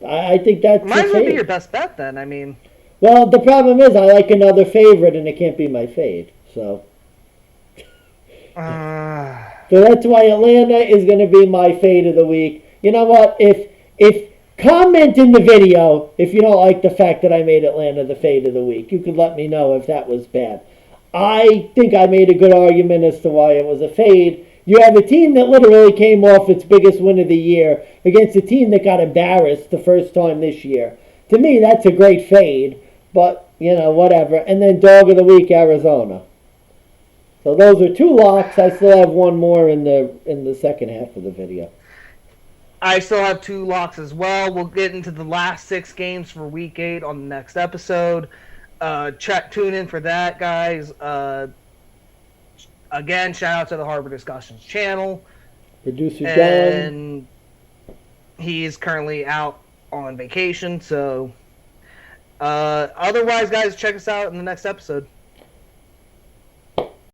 I think that's might as well be your best bet then. I mean, well, the problem is I like another favorite, and it can't be my fade. So that's why Atlanta is going to be my fade of the week. You know what? If comment in the video if you don't like the fact that I made Atlanta the fade of the week. You could let me know if that was bad. I think I made a good argument as to why it was a fade. You have a team that literally came off its biggest win of the year against a team that got embarrassed the first time this year. To me, that's a great fade, but, whatever. And then dog of the week, Arizona. So those are 2 locks. I still have one more in the second half of the video. I still have 2 locks as well. We'll get into the last 6 games for Week 8 on the next episode. Tune in for that, guys. Again, shout out to the Harbor Discussions channel. Producer John. And he's currently out on vacation, so otherwise, guys, check us out in the next episode.